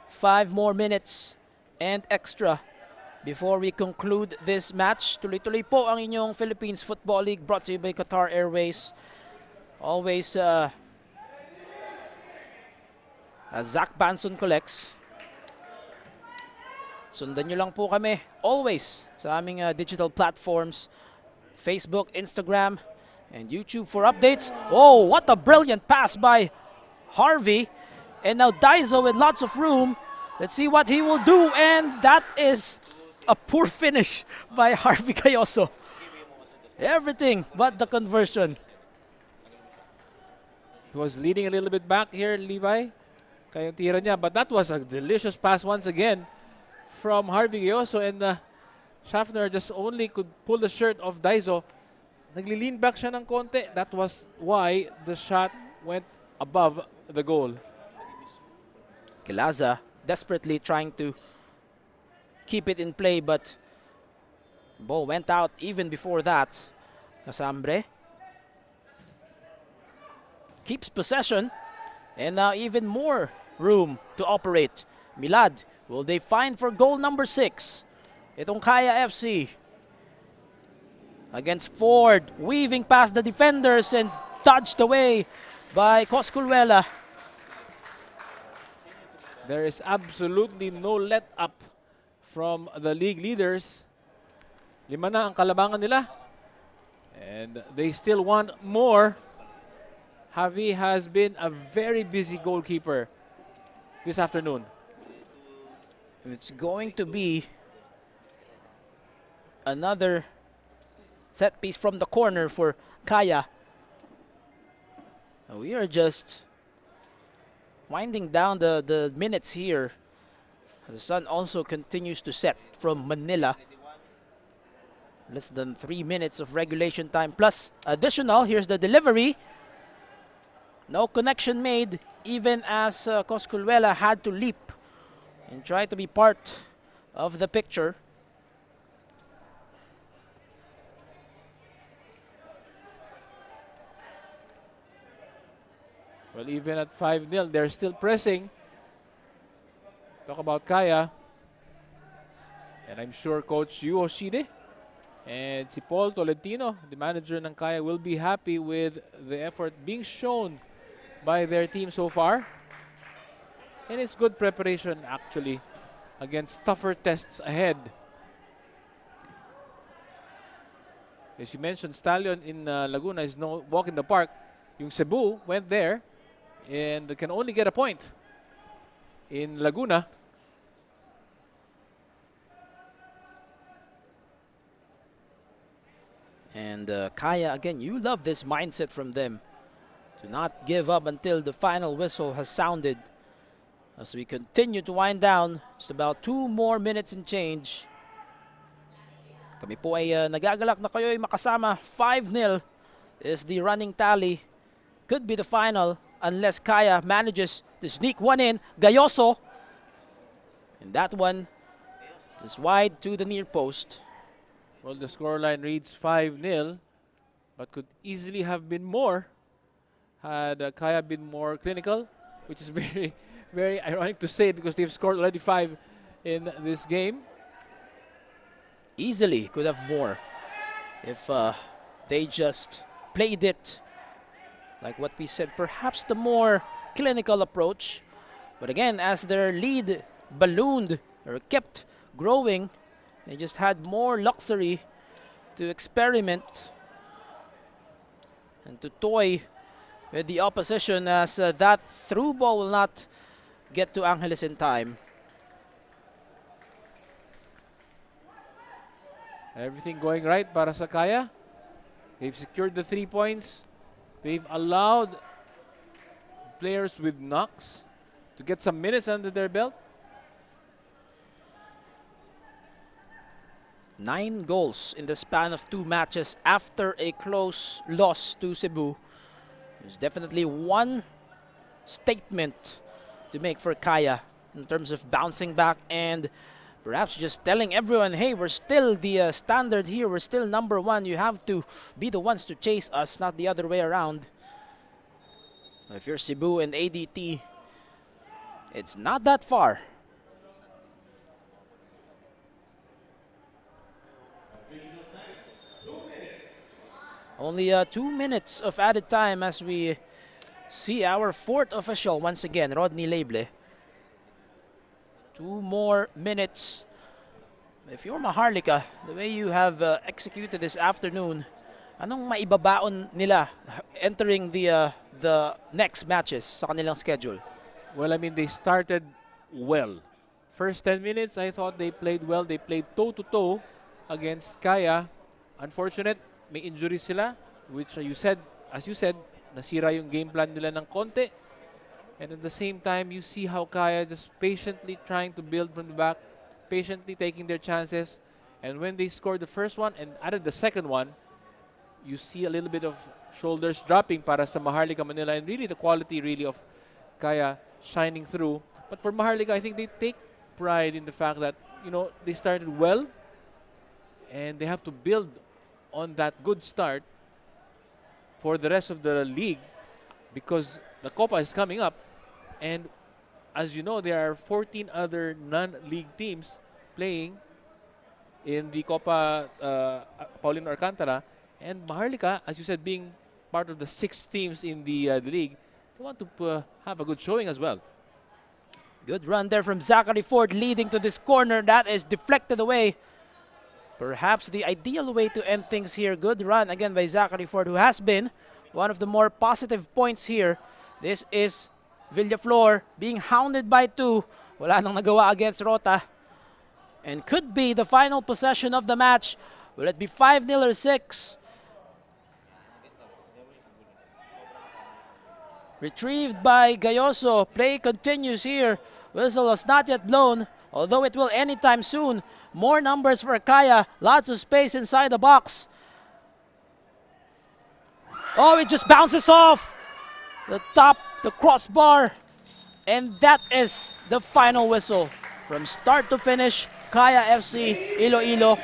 5 more minutes and extra before we conclude this match. Tuloy-tuloy po ang inyong Philippines Football League, brought to you by Qatar Airways. Always as Zach Banson collects. Sundan nyo lang po kami always sa aming digital platforms, Facebook, Instagram, and YouTube for updates. Oh, what a brilliant pass by Harvey. And now Daiso with lots of room. Let's see what he will do. And that is a poor finish by Harvey Gayoso. Everything but the conversion. He was leading a little bit back here, Levi. Kaya yung tira niya. But that was a delicious pass once again from Harvey Gayoso. And Schaffner just only could pull the shirt of Daiso. Nagli-lean back siya ng konti. That was why the shot went above the goal. Kilaza desperately trying to keep it in play, but ball went out even before that. Casambre keeps possession, and now even more room to operate. Milad, will they find for goal number 6? Itong Kaya FC. against Ford, weaving past the defenders and dodged away by Cosculluela. There is absolutely no let up from the league leaders. 5 na ang kalabangan nila. And they still want more. Javi has been a very busy goalkeeper this afternoon. It's going to be another set piece from the corner for Kaya. We are just winding down the minutes here. The sun also continues to set from Manila. Less than 3 minutes of regulation time plus additional. Here's the delivery. No connection made, even as Cosculluela had to leap and try to be part of the picture. Well, even at 5-0, they're still pressing. Talk about Kaya. And I'm sure Coach Yu Hoshide and si Paul Tolentino, the manager ng Kaya, will be happy with the effort being shown by their team so far. And it's good preparation, actually, against tougher tests ahead. As you mentioned, Stallion in Laguna is no walk in the park. Yung Cebu went there and can only get a point in Laguna. And Kaya, again, you love this mindset from them. To not give up until the final whistle has sounded. As we continue to wind down, just about 2 more minutes and change. Kami po ay nagagalak na kayo ay makasama. 5-0 is the running tally. Could be the final unless Kaya manages to sneak one in. Gayoso. And that one is wide to the near post. Well, the scoreline reads 5-0, but could easily have been more had Kaya been more clinical, which is very, very ironic to say because they've scored already 5 in this game. Easily could have more if they just played it like what we said, perhaps the more clinical approach. But again, as their lead ballooned or kept growing, they just had more luxury to experiment and to toy with the opposition, as that through ball will not get to Angeles in time. Everything going right para sa Kaya. They've secured the 3 points. They've allowed players with knocks to get some minutes under their belt. 9 goals in the span of 2 matches after a close loss to Cebu. There's definitely one statement to make for Kaya in terms of bouncing back and perhaps just telling everyone, hey, we're still the standard here. We're still number 1. You have to be the ones to chase us, not the other way around. If you're Cebu and ADT, it's not that far. Only 2 minutes of added time as we see our 4th official once again, Rodney Leble. 2 more minutes. If you're Maharlika, the way you have executed this afternoon, anong maibabaon nila entering the next matches sa kanilang schedule? Well, I mean, they started well. First 10 minutes, I thought they played well. They played toe-to-toe against Kaya. Unfortunate, may injuries sila, which as you said, nasira yung game plan nila ng konti. And at the same time, you see how Kaya just patiently trying to build from the back, patiently taking their chances. And when they scored the first one and added the second one, you see a little bit of shoulders dropping para sa Maharlika Manila, and really the quality really of Kaya shining through. But for Maharlika, I think they take pride in the fact that, you know, they started well and they have to build on that good start for the rest of the league because the Copa is coming up. And as you know, there are 14 other non-league teams playing in the Copa Paulino Alcantara. And Maharlika, as you said, being part of the 6 teams in the league, they want to have a good showing as well. Good run there from Zachary Ford leading to this corner. That is deflected away. Perhaps the ideal way to end things here. Good run again by Zachary Ford, who has been one of the more positive points here. This is Villaflor being hounded by 2. Wala nang nagawa against Rota. And could be the final possession of the match. Will it be 5-0 or 6? Retrieved by Gayoso. Play continues here. Whistle was not yet blown, although it will anytime soon. More numbers for Kaya. Lots of space inside the box. Oh, it just bounces off the top, the crossbar. And that is the final whistle. From start to finish, Kaya FC Iloilo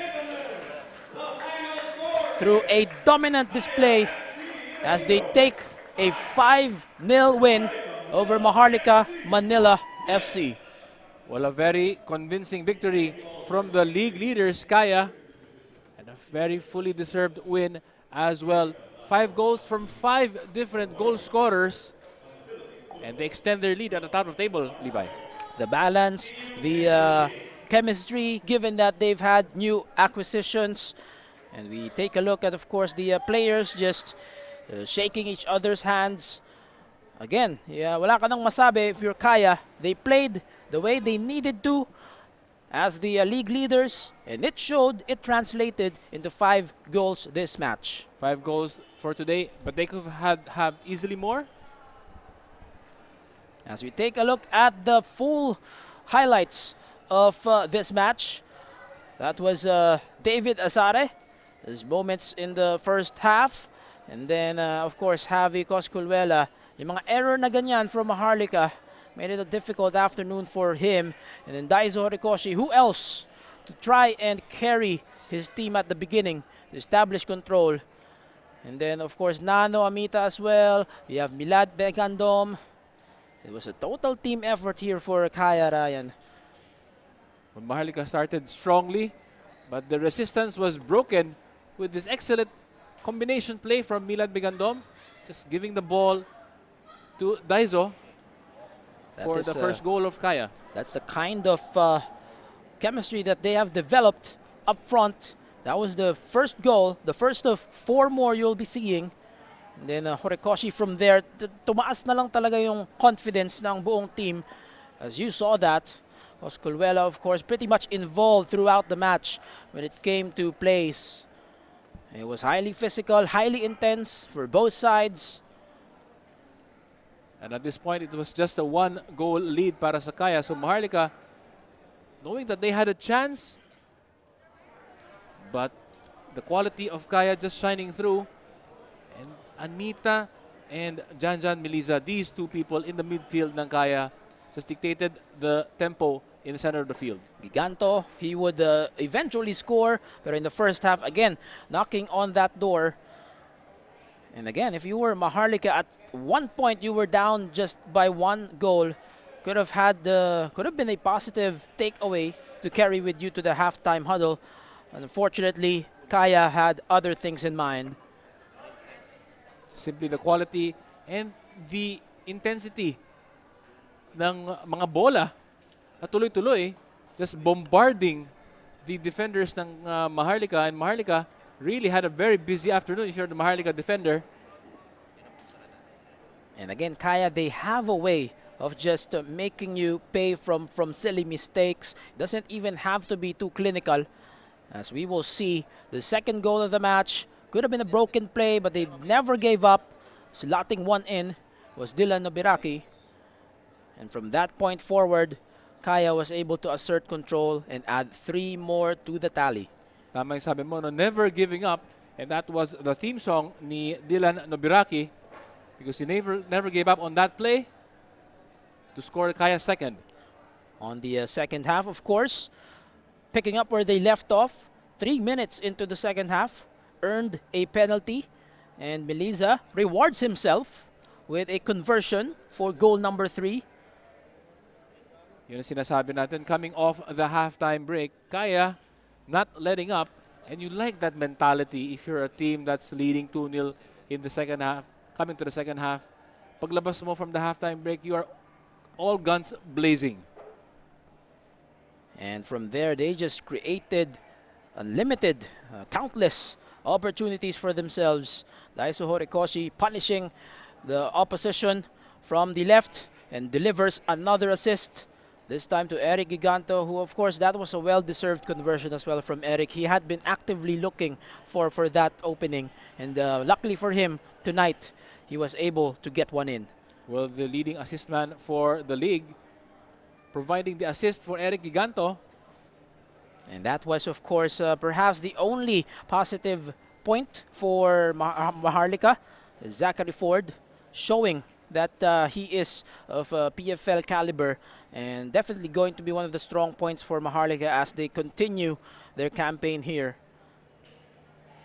through a dominant display as they take a 5-0 win over Maharlika Manila FC. Well, a very convincing victory from the league leaders, Kaya, and a very fully deserved win as well. 5 goals from 5 different goal scorers, and they extend their lead at the top of the table, Levi. The balance, the chemistry, given that they've had new acquisitions. And we take a look at, of course, the players just shaking each other's hands. Again, yeah, wala ka nang masabi if you're Kaya. They played the way they needed to as the league leaders, and it showed, it translated into 5 goals this match. 5 goals for today, but they could have easily more. As we take a look at the full highlights of this match, that was David Azare. His moments in the first half. And then, of course, Javi Cosculluela. Yung mga error na ganyan from Maharlika made it a difficult afternoon for him. And then Daiso Horikoshi, who else to try and carry his team at the beginning to establish control. And then, of course, Nano Amita as well. We have Milad Begandom. It was a total team effort here for Kaya, Ryan. When Maharlika started strongly, but the resistance was broken with this excellent combination play from Milad Begandom, just giving the ball to Daiso for the first goal of Kaya. That's the kind of chemistry that they have developed up front. That was the first goal, the first of 4 more you'll be seeing. And then Horikoshi from there, tumaas na lang talaga yung confidence ng buong team. As you saw that, Cosculluela, of course, pretty much involved throughout the match when it came to plays. It was highly physical, highly intense for both sides. And at this point, it was just a 1-goal lead para sa Kaya. So Maharlika, knowing that they had a chance, but the quality of Kaya just shining through. And Anita and Janjan Miliza, these 2 people in the midfield ng Kaya, just dictated the tempo in the center of the field. Giganto, he would eventually score, but in the first half, again, knocking on that door. And again, if you were Maharlika, at one point you were down just by 1 goal, could have been a positive takeaway to carry with you to the halftime huddle. Unfortunately, Kaya had other things in mind. Simply the quality and the intensity ng mga bola at tuloy-tuloy, just bombarding the defenders ng Maharlika. And Maharlika really had a very busy afternoon if you're the Maharlika defender. And again, Kaya, they have a way of just making you pay from silly mistakes. It doesn't even have to be too clinical. As we will see, the second goal of the match could have been a broken play, but they never gave up. Slotting one in was Dylan Nobiraki. And from that point forward, Kaya was able to assert control and add 3 more to the tally. Tama yung sabi mo, no, never giving up. And that was the theme song ni Dylan Nobiraki, because he never gave up on that play to score Kaya's second. On the second half, of course, picking up where they left off, 3 minutes into the second half, earned a penalty, and Miliza rewards himself with a conversion for goal number 3. Yun ang sinasabi natin, coming off the halftime break, Kaya not letting up, and you like that mentality if you're a team that's leading 2-0 in the second half, coming to the second half. Paglabas mo from the halftime break, you are all guns blazing. And from there, they just created unlimited, countless opportunities for themselves. Daiso Horikoshi punishing the opposition from the left and delivers another assist. This time to Eric Giganto, who of course that was a well-deserved conversion as well from Eric. He had been actively looking for that opening, and luckily for him tonight, he was able to get one in. Well, the leading assist man for the league, providing the assist for Eric Giganto. And that was of course perhaps the only positive point for Maharlika. Zachary Ford showing that he is of PFL caliber, and definitely going to be one of the strong points for Maharlika as they continue their campaign here.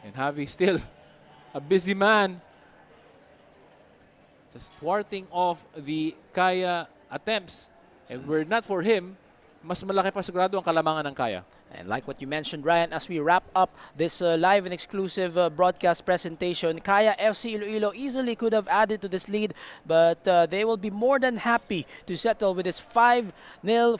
And Javi still a busy man, just thwarting off the Kaya attempts. And were not for him, mas malaki pa sigurado ang kalamangan ng Kaya. And like what you mentioned, Ryan, as we wrap up this live and exclusive broadcast presentation, Kaya FC-Iloilo easily could have added to this lead, but they will be more than happy to settle with this 5-0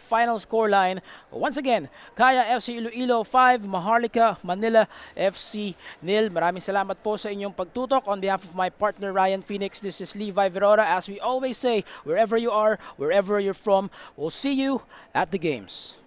final scoreline. Once again, Kaya FC-Iloilo 5, Maharlika Manila FC 0. Maraming salamat po sa inyong pagtutok. On behalf of my partner Ryan Phoenix, this is Levi Verora. As we always say, wherever you are, wherever you're from, we'll see you at the games.